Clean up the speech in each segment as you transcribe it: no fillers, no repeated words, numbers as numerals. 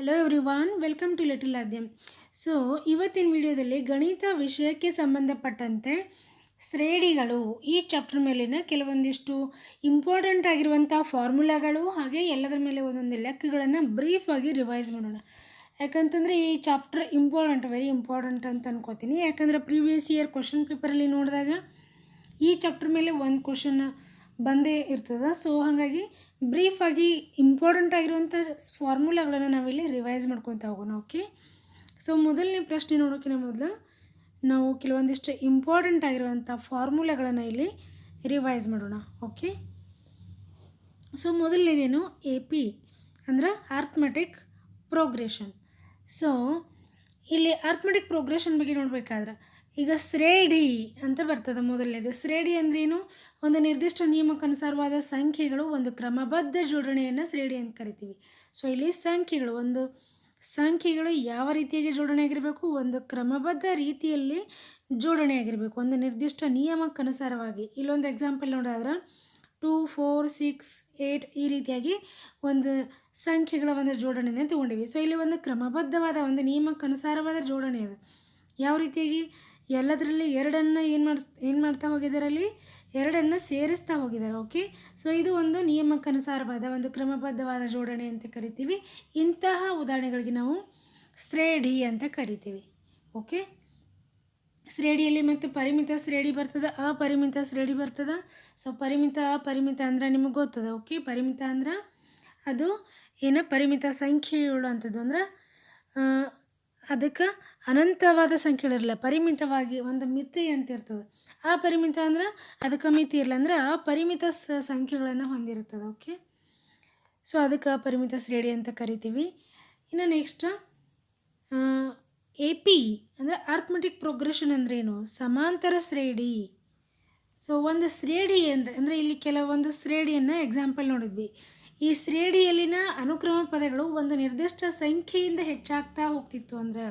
Hello everyone, welcome to little Aadyam. So ಇವತ್ತಿನ ವಿಡಿಯೋದಲ್ಲಿ ಗಣಿತ ವಿಷಯಕ್ಕೆ ಸಂಬಂಧಪಟ್ಟಂತೆ ಶ್ರೇಣಿಗಳು ಈ ಚಾಪ್ಟರ್ ಮೇಲಿನ ಕೆಲವೊಂದಿಷ್ಟು ಇಂಪಾರ್ಟೆಂಟ್ ಆಗಿರುವಂಥ ಫಾರ್ಮುಲಾಗಳು ಹಾಗೆ ಎಲ್ಲದರ ಮೇಲೆ ಒಂದೊಂದು ಲೆಕ್ಕಗಳನ್ನು ಬ್ರೀಫಾಗಿ ರಿವೈಸ್ ಮಾಡೋಣ. ಯಾಕಂತಂದರೆ ಈ ಚಾಪ್ಟರ್ ವೆರಿ ಇಂಪಾರ್ಟೆಂಟ್ ಅಂತ ಅನ್ಕೋತೀನಿ. ಯಾಕಂದರೆ ಪ್ರೀವಿಯಸ್ ಇಯರ್ ಕ್ವಶನ್ ಪೇಪರಲ್ಲಿ ನೋಡಿದಾಗ ಈ ಚಾಪ್ಟರ್ ಮೇಲೆ ಒಂದು ಕ್ವಶನ್ ಬಂದೇ ಇರ್ತದೆ. ಸೊ ಹಾಗಾಗಿ ಬ್ರೀಫಾಗಿ ಇಂಪಾರ್ಟೆಂಟ್ ಆಗಿರುವಂಥ ಫಾರ್ಮುಲಾಗಳನ್ನು ನಾವಿಲ್ಲಿ ರಿವೈಸ್ ಮಾಡ್ಕೊತಾ ಹೋಗೋಣ. ಓಕೆ, ಸೊ ಮೊದಲನೇ ಪ್ರಶ್ನೆ ನೋಡೋಕ್ಕಿಂತ ಮೊದಲು ನಾವು ಕೆಲವೊಂದಿಷ್ಟು ಇಂಪಾರ್ಟೆಂಟ್ ಆಗಿರುವಂಥ ಫಾರ್ಮುಲಾಗಳನ್ನು ಇಲ್ಲಿ ರಿವೈಸ್ ಮಾಡೋಣ. ಓಕೆ, ಸೊ ಮೊದಲನೇದೇನು AP ಅಂದ್ರೆ ಅರ್ಥಮೆಟಿಕ್ ಪ್ರೋಗ್ರೆಷನ್. ಸೊ ಇಲ್ಲಿ ಅರ್ಥಮೆಟಿಕ್ ಪ್ರೋಗ್ರೆಷನ್ ಬಗ್ಗೆ ನೋಡಬೇಕಾದ್ರೆ ಈಗ ಶ್ರೇಣಿ ಅಂತ ಬರ್ತದೆ. ಮೊದಲನೇದು ಶ್ರೇಣಿ ಅಂದ್ರೇನು? ಒಂದು ನಿರ್ದಿಷ್ಟ ನಿಯಮಕ್ಕನುಸಾರವಾದ ಸಂಖ್ಯೆಗಳು ಒಂದು ಕ್ರಮಬದ್ಧ ಜೋಡಣೆಯನ್ನು ಶ್ರೇಣಿ ಅಂತ ಕರಿತೀವಿ. ಸೊ ಇಲ್ಲಿ ಒಂದು ಸಂಖ್ಯೆಗಳು ಯಾವ ರೀತಿಯಾಗಿ ಜೋಡಣೆ ಆಗಿರಬೇಕು? ಒಂದು ಕ್ರಮಬದ್ಧ ರೀತಿಯಲ್ಲಿ ಜೋಡಣೆ ಆಗಿರಬೇಕು, ಒಂದು ನಿರ್ದಿಷ್ಟ ನಿಯಮಕ್ಕನುಸಾರವಾಗಿ. ಇಲ್ಲೊಂದು ಎಕ್ಸಾಂಪಲ್ ನೋಡೋದಾದ್ರೆ 2, 4, 6, 8 ಈ ರೀತಿಯಾಗಿ ಒಂದು ಸಂಖ್ಯೆಗಳ ಒಂದು ಜೋಡಣೆಯನ್ನು ತೊಗೊಂಡಿವಿ. ಸೊ ಇಲ್ಲಿ ಒಂದು ಕ್ರಮಬದ್ಧವಾದ ಒಂದು ನಿಯಮಕ್ಕನುಸಾರವಾದ ಜೋಡಣೆ ಅದು. ಯಾವ ರೀತಿಯಾಗಿ? ಎಲ್ಲದರಲ್ಲಿ ಎರಡನ್ನು ಏನು ಮಾಡ್ತಾ ಹೋಗಿದ್ದಾರೆ? ಅಲ್ಲಿ ಎರಡನ್ನು ಸೇರಿಸ್ತಾ ಹೋಗಿದ್ದಾರೆ. ಓಕೆ, ಸೊ ಇದು ಒಂದು ನಿಯಮಕ್ಕನುಸಾರವಾದ ಒಂದು ಕ್ರಮಬದ್ಧವಾದ ಜೋಡಣೆ ಅಂತ ಕರಿತೀವಿ. ಇಂತಹ ಉದಾಹರಣೆಗಳಿಗೆ ನಾವು ಶ್ರೇಣಿ ಅಂತ ಕರಿತೀವಿ. ಓಕೆ, ಶ್ರೇಣಿಯಲ್ಲಿ ಮತ್ತು ಪರಿಮಿತ ಶ್ರೇಣಿ ಬರ್ತದೆ, ಅಪರಿಮಿತ ಶ್ರೇಣಿ ಬರ್ತದೆ. ಸೊ ಪರಿಮಿತ ಅಪರಿಮಿತ ಅಂದ್ರೆ ನಿಮಗೆ ಗೊತ್ತದ. ಓಕೆ, ಪರಿಮಿತ ಅಂದ್ರೆ ಅದು ಪರಿಮಿತ ಸಂಖ್ಯೆಯುಳ್ಳು ಅಂಥದ್ದು ಅಂದ್ರೆ ಅದಕ್ಕೆ ಅನಂತವಾದ ಸಂಖ್ಯೆಗಳಿರಲ್ಲ, ಪರಿಮಿತವಾಗಿ ಒಂದು ಮಿತಿ ಅಂತ ಇರ್ತದೆ. ಅಪರಿಮಿತ ಅಂದ್ರೆ ಅದಕ್ಕೆ ಮಿತಿ ಇರಲ್ಲ, ಅಂದ್ರೆ ಅಪರಿಮಿತ ಸಂಖ್ಯೆಗಳನ್ನು ಹೊಂದಿರ್ತದೆ. ಓಕೆ, ಸೊ ಅದಕ್ಕೆ ಅಪರಿಮಿತ ಶ್ರೇಣಿ ಅಂತ ಕರಿತೀವಿ. ಇನ್ನು ನೆಕ್ಸ್ಟ್ AP ಅಂದರೆ ಅರ್ಥಮೆಟಿಕ್ ಪ್ರೋಗ್ರೆಷನ್ ಅಂದ್ರೇನು? ಸಮಾಂತರ ಶ್ರೇಣಿ. ಸೊ ಒಂದು ಶ್ರೇಣಿ ಅಂದರೆ ಇಲ್ಲಿ ಕೆಲವೊಂದು ಶ್ರೇಣಿಯನ್ನು ಎಕ್ಸಾಂಪಲ್ ನೋಡಿದ್ವಿ. ಈ ಶ್ರೇಣಿಯಲ್ಲಿನ ಅನುಕ್ರಮ ಪದಗಳು ಒಂದು ನಿರ್ದಿಷ್ಟ ಸಂಖ್ಯೆಯಿಂದ ಹೆಚ್ಚಾಗ್ತಾ ಹೋಗ್ತಿತ್ತು ಅಂದ್ರೆ,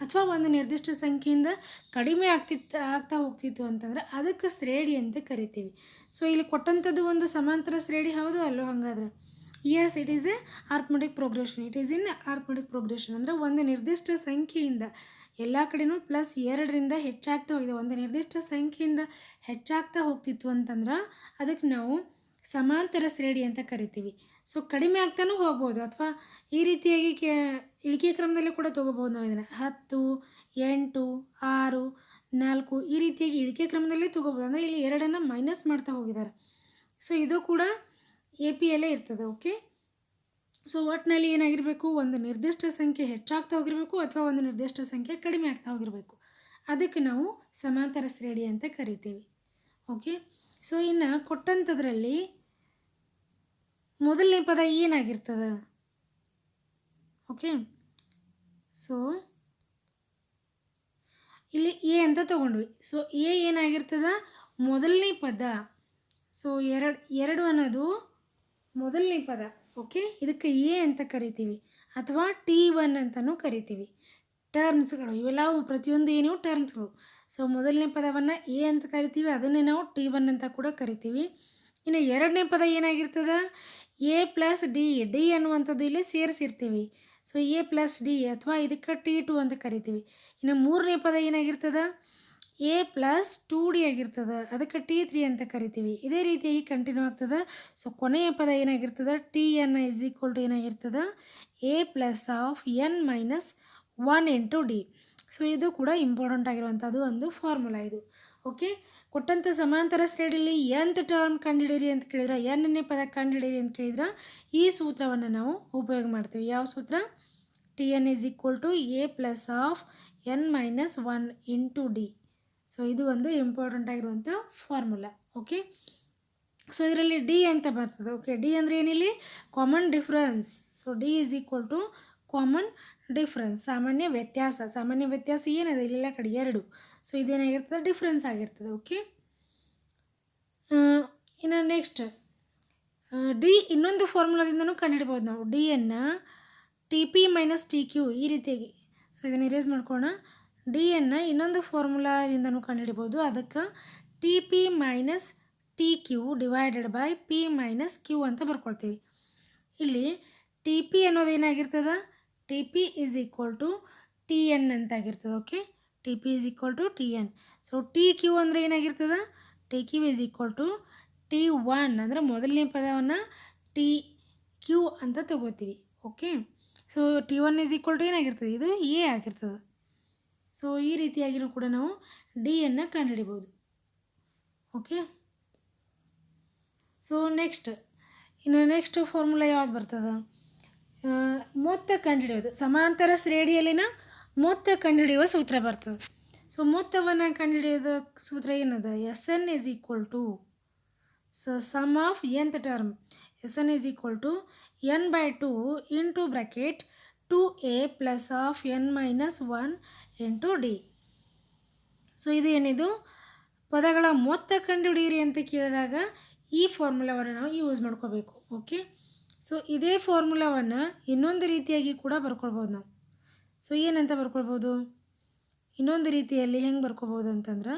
ಅಥವಾ ಒಂದು ನಿರ್ದಿಷ್ಟ ಸಂಖ್ಯೆಯಿಂದ ಕಡಿಮೆ ಆಗ್ತಾ ಹೋಗ್ತಿತ್ತು ಅಂತಂದ್ರೆ ಅದಕ್ಕೆ ಶ್ರೇಣಿ ಅಂತ ಕರಿತೀವಿ. ಸೊ ಇಲ್ಲಿ ಕೊಟ್ಟಂಥದ್ದು ಒಂದು ಸಮಾಂತರ ಶ್ರೇಣಿ ಹೌದು ಅಲ್ಲೋ? ಹಾಗಾದ್ರೆ yes, it is a arithmetic progression. It is in arithmetic progression ಅಂದರೆ ಒಂದು ನಿರ್ದಿಷ್ಟ ಸಂಖ್ಯೆಯಿಂದ ಎಲ್ಲ ಕಡೆನೂ +2ರಿಂದ ಹೆಚ್ಚಾಗ್ತಾ ಹೋಗಿದೆ, ಒಂದು ನಿರ್ದಿಷ್ಟ ಸಂಖ್ಯೆಯಿಂದ ಹೆಚ್ಚಾಗ್ತಾ ಹೋಗ್ತಿತ್ತು ಅಂತಂದ್ರೆ ಅದಕ್ಕೆ ನಾವು ಸಮಾಂತರ ಶ್ರೇಣಿ ಅಂತ ಕರಿತೀವಿ. ಸೊ ಕಡಿಮೆ ಆಗ್ತಾನೂ ಹೋಗ್ಬೋದು, ಅಥವಾ ಈ ರೀತಿಯಾಗಿ ಇಳಿಕೆ ಕ್ರಮದಲ್ಲಿ ಕೂಡ ತೊಗೋಬೋದು ನಾವು ಇದನ್ನು. 10, 8, 6, 4 ಈ ರೀತಿಯಾಗಿ ಇಳಿಕೆ ಕ್ರಮದಲ್ಲೇ ತೊಗೋಬೋದು. ಅಂದರೆ ಇಲ್ಲಿ 2ಅನ್ನು ಮೈನಸ್ ಮಾಡ್ತಾ ಹೋಗಿದ್ದಾರೆ. ಸೊ ಇದು ಕೂಡ APಯಲ್ಲೇ ಇರ್ತದೆ. ಓಕೆ, ಸೊ ಒಟ್ಟಿನಲ್ಲಿ ಏನಾಗಿರಬೇಕು? ಒಂದು ನಿರ್ದಿಷ್ಟ ಸಂಖ್ಯೆ ಹೆಚ್ಚಾಗ್ತಾ ಹೋಗಿರಬೇಕು ಅಥವಾ ಒಂದು ನಿರ್ದಿಷ್ಟ ಸಂಖ್ಯೆ ಕಡಿಮೆ ಆಗ್ತಾ ಹೋಗಿರಬೇಕು. ಅದಕ್ಕೆ ನಾವು ಸಮಾಂತರ ಶ್ರೇಣಿ ಅಂತ ಕರಿತೀವಿ. ಓಕೆ, ಸೊ ಇನ್ನು ಕೊಟ್ಟಂಥದ್ರಲ್ಲಿ ಮೊದಲನೇ ಪದ ಏನಾಗಿರ್ತದೆ? ಓಕೆ, ಸೊ ಇಲ್ಲಿ A ಅಂತ ತೊಗೊಂಡ್ವಿ. ಸೊ A ಏನಾಗಿರ್ತದ? ಮೊದಲನೇ ಪದ. ಸೊ ಎರಡು ಅನ್ನೋದು ಮೊದಲನೇ ಪದ. ಓಕೆ, ಇದಕ್ಕೆ A ಅಂತ ಕರಿತೀವಿ ಅಥವಾ T1 ಅಂತಲೂ ಕರಿತೀವಿ. ಟರ್ಮ್ಸ್ಗಳು ಇವೆಲ್ಲವೂ ಪ್ರತಿಯೊಂದು ಏನು ಟರ್ಮ್ಸ್ಗಳು. ಸೊ ಮೊದಲನೇ ಪದವನ್ನು A ಅಂತ ಕರಿತೀವಿ, ಅದನ್ನೇ ನಾವು T1 ಅಂತ ಕೂಡ ಕರಿತೀವಿ. ಇನ್ನು ಎರಡನೇ ಪದ ಏನಾಗಿರ್ತದೆ? A + D ಅನ್ನುವಂಥದ್ದು ಇಲ್ಲಿ ಸೇರಿಸಿರ್ತೀವಿ. ಸೊ A + D ಅಥವಾ ಇದಕ್ಕೆ T2 ಅಂತ ಕರಿತೀವಿ. ಇನ್ನು ಮೂರನೇ ಪದ ಏನಾಗಿರ್ತದೆ? A + 2D ಆಗಿರ್ತದೆ, ಅದಕ್ಕೆ T3 ಅಂತ ಕರಿತೀವಿ. ಇದೇ ರೀತಿಯಾಗಿ ಕಂಟಿನ್ಯೂ ಆಗ್ತದೆ. ಸೊ ಕೊನೆಯ ಪದ ಏನಾಗಿರ್ತದೆ? Tn = ಏನಾಗಿರ್ತದೆ? A + n - 1 × D. So ಇದು ಕೂಡ ಇಂಪಾರ್ಟೆಂಟ್ ಆಗಿರುವಂಥದ್ದು ಒಂದು ಫಾರ್ಮುಲಾ ಇದು. ಓಕೆ, ಕೊಟ್ಟಂಥ ಸಮಾಂತರ ಶ್ರೇಣಿಯಲ್ಲಿ nth ಟರ್ಮ್ ಕಂಡುಹಿಡಿಯಿರಿ ಅಂತ ಕೇಳಿದ್ರೆ, nನೇ ಪದ ಕಂಡುಹಿಡಿಯಿರಿ ಅಂತ ಕೇಳಿದ್ರೆ ಈ ಸೂತ್ರವನ್ನು ನಾವು ಉಪಯೋಗ ಮಾಡ್ತೀವಿ. ಯಾವ ಸೂತ್ರ? Tn = A + n - 1 × D. So ಇದು ಒಂದು ಇಂಪಾರ್ಟೆಂಟ್ ಆಗಿರುವಂಥ ಫಾರ್ಮುಲಾ. ಓಕೆ, ಸೊ ಇದರಲ್ಲಿ D ಅಂತ ಬರ್ತದೆ. ಓಕೆ, D ಅಂದರೆ ಏನಿಲ್ಲಿ? Common difference. So D = common difference, ಸಾಮಾನ್ಯ ವ್ಯತ್ಯಾಸ. ಸಾಮಾನ್ಯ ವ್ಯತ್ಯಾಸ ಏನಿದೆ? ಇಲ್ಲೆಲ್ಲ ಕಡೆ 2. ಸೊ ಇದೇನಾಗಿರ್ತದೆ? ಡಿಫ್ರೆನ್ಸ್ ಆಗಿರ್ತದೆ. ಓಕೆ, ಇನ್ನು ನೆಕ್ಸ್ಟ್ D ಇನ್ನೊಂದು ಫಾರ್ಮುಲಾದಿಂದನೂ ಕಂಡುಹಿಡ್ಬೋದು ನಾವು. Dಯನ್ನು TP - TQ ಈ ರೀತಿಯಾಗಿ. ಸೊ ಇದನ್ನು ಇರೇಸ್ ಮಾಡ್ಕೊಳ್ಳೋಣ. Dಯನ್ನು ಇನ್ನೊಂದು ಫಾರ್ಮುಲಾದಿಂದನೂ ಕಂಡುಹಿಡ್ಬೋದು. ಅದಕ್ಕೆ TP - TQ / P - Q ಅಂತ ಬರ್ಕೊಳ್ತೀವಿ. ಇಲ್ಲಿ TP ಅನ್ನೋದು ಏನಾಗಿರ್ತದೆ? T P is equal to T N ಅಂತಾಗಿರ್ತದೆ. Okay, T P is equal to T N. So T Q ಅಂದರೆ ಏನಾಗಿರ್ತದೆ, T Q is equal to T one ಅಂದರೆ ಮೊದಲನೇ ಪದವನ್ನು ಟಿ ಕ್ಯೂ ಅಂತ ತಗೋತೀವಿ. Okay, so T one is equal to ಏನಾಗಿರ್ತದೆ, ಇದು ಎ ಆಗಿರ್ತದೆ. ಸೊ ಈ ರೀತಿಯಾಗಿಯೂ ಕೂಡ ನಾವು ಡಿಯನ್ನು ಕಂಡುಹಿಡಿಬೋದು. ಓಕೆ, ಸೊ ನೆಕ್ಸ್ಟ್ ಫಾರ್ಮುಲಾ ಯಾವ್ದು ಬರ್ತದೆ, ಮೊತ್ತ ಕಂಡುಹಿಡಿಯೋದು. ಸಮಾಂತರ ಶ್ರೇಣಿಯಲ್ಲಿನ ಮೊತ್ತ ಕಂಡುಹಿಡಿಯುವ ಸೂತ್ರ ಬರ್ತದೆ. ಸೊ ಮೊತ್ತವನ್ನು ಕಂಡುಹಿಡಿಯೋದ ಸೂತ್ರ ಏನದ, S N is equal to sum of nth term. S N is equal to N by two into bracket 2a plus of N minus 1 into D. So ಇದು ಏನಿದು ಪದಗಳ ಮೊತ್ತ ಕಂಡುಹಿಡಿಯಿರಿ ಅಂತ ಕೇಳಿದಾಗ ಈ ಫಾರ್ಮುಲಾವನ್ನು ನಾವು ಯೂಸ್ ಮಾಡ್ಕೋಬೇಕು. ಓಕೆ, ಸೊ ಇದೇ ಫಾರ್ಮುಲಾವನ್ನು ಇನ್ನೊಂದು ರೀತಿಯಾಗಿ ಕೂಡ ಬರ್ಕೊಳ್ಬೋದು ನಾವು. ಸೊ ಏನಂತ ಬರ್ಕೊಳ್ಬೋದು, ಇನ್ನೊಂದು ರೀತಿಯಲ್ಲಿ ಹೆಂಗೆ ಬರ್ಕೋಬೋದು ಅಂತಂದ್ರೆ,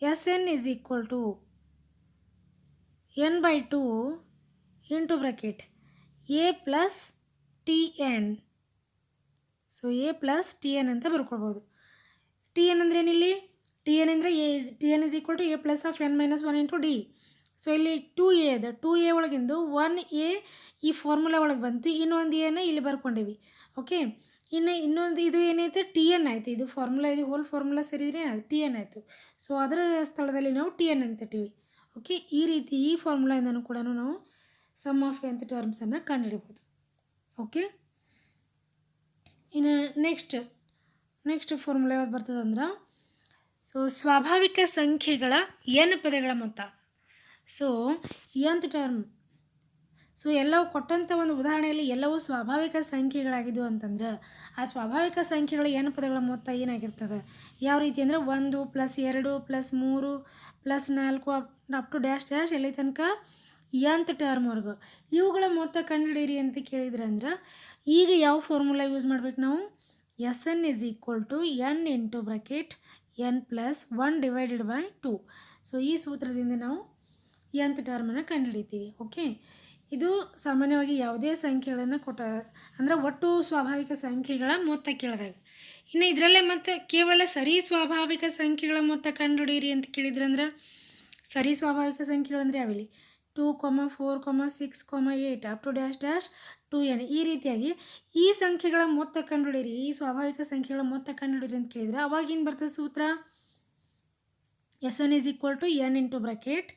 S N is equal to N by two into bracket A plus T N. So A plus T N ಅಂತ ಬರ್ಕೊಳ್ಬೋದು. ಟಿ ಎನ್ ಅಂದರೆ ಏನಿಲ್ಲಿ, ಟಿ ಎನ್ ಅಂದರೆ T N is equal to A plus of N minus 1 into D. So ಇಲ್ಲಿ 2a ಇದೆ, 2a ಒಳಗಿಂದು 1a ಈ formula ಒಳಗೆ ಬಂತು, ಇನ್ನೊಂದು ಎನ ಇಲ್ಲಿ ಬರ್ಕೊಂಡೀವಿ. ಓಕೆ, ಇನ್ನೊಂದು ಇದು ಏನೈತೆ ಟಿ ಎನ್ ಆಯಿತು. ಇದು ಫಾರ್ಮುಲಾ, ಇದು ಹೋಲ್ ಫಾರ್ಮುಲಾ ಸೇರಿದರೆ ಟಿ ಎನ್ ಆಯಿತು. ಸೊ ಅದರ ಸ್ಥಳದಲ್ಲಿ ನಾವು ಟಿ ಎನ್ ಅಂತ ಇಟ್ಟಿವಿ. ಓಕೆ, ಈ ರೀತಿ ಈ ಫಾರ್ಮುಲಾಯಿಂದನೂ ಕೂಡ ನಾವು ಸಮ್ ಆಫ್ nth ಟರ್ಮ್ಸನ್ನು ಕಂಡುಹಿಡಿಬೋದು. ಓಕೆ, ಇನ್ನು ನೆಕ್ಸ್ಟ್ ಫಾರ್ಮುಲಾ ಯಾವ್ದು ಬರ್ತದೆ ಅಂದ್ರೆ, ಸೊ ಸ್ವಾಭಾವಿಕ ಸಂಖ್ಯೆಗಳ n ಪದಗಳ ಮೊತ್ತ. ಸೊ nth ಟರ್ಮ್, ಸೊ ಎಲ್ಲವೂ ಕೊಟ್ಟಂಥ ಒಂದು ಉದಾಹರಣೆಯಲ್ಲಿ ಎಲ್ಲವೂ ಸ್ವಾಭಾವಿಕ ಸಂಖ್ಯೆಗಳಾಗಿದ್ದು ಅಂತಂದ್ರೆ ಆ ಸ್ವಾಭಾವಿಕ ಸಂಖ್ಯೆಗಳ n ಪದಗಳ ಮೊತ್ತ ಏನಾಗಿರ್ತದೆ, ಯಾವ ರೀತಿ ಅಂದರೆ 1 plus 2 plus 3 plus 4 up to dash dash ಎಲ್ಲಿ ತನಕ nth ಟರ್ಮ್ವರೆಗೂ ಇವುಗಳ ಮೊತ್ತ ಕಂಡುಹಿಡಿಯಿರಿ ಅಂತ ಕೇಳಿದ್ರೆ ಅಂದ್ರೆ ಈಗ ಯಾವ ಫಾರ್ಮುಲಾ ಯೂಸ್ ಮಾಡ್ಬೇಕು ನಾವು, S N is equal to N into bracket N plus 1 divided by 2. So ಈ ಸೂತ್ರದಿಂದ ನಾವು nth ಟರ್ಮನ್ನು ಕಂಡುಹಿಡಿತೀವಿ. ಓಕೆ, ಇದು ಸಾಮಾನ್ಯವಾಗಿ ಯಾವುದೇ ಸಂಖ್ಯೆಗಳನ್ನು ಅಂದರೆ ಒಟ್ಟು ಸ್ವಾಭಾವಿಕ ಸಂಖ್ಯೆಗಳ ಮೊತ್ತ ಕೇಳಿದಾಗ. ಇನ್ನು ಇದರಲ್ಲೇ ಮತ್ತು ಕೇವಲ ಸರಿ ಸ್ವಾಭಾವಿಕ ಸಂಖ್ಯೆಗಳ ಮೊತ್ತ ಕಂಡುಹಿಡಿಯಿರಿ ಅಂತ ಕೇಳಿದ್ರಂದ್ರೆ ಸರಿ ಸ್ವಾಭಾವಿಕ ಸಂಖ್ಯೆಗಳಂದರೆ ಯಾವಿಲ್ಲಿ 2, 4, 6, 8 up to dash dash 2n. ಈ ರೀತಿಯಾಗಿ ಈ ಸಂಖ್ಯೆಗಳ ಮೊತ್ತ ಕಂಡುಹಿಡಿಯಿರಿ, ಈ ಸ್ವಾಭಾವಿಕ ಸಂಖ್ಯೆಗಳ ಮೊತ್ತ ಕಂಡುಹಿಡಿಯಿರಿ ಅಂತ ಕೇಳಿದರೆ ಅವಾಗೇನು ಬರ್ತದೆ ಸೂತ್ರ, S N is equal to N into bracket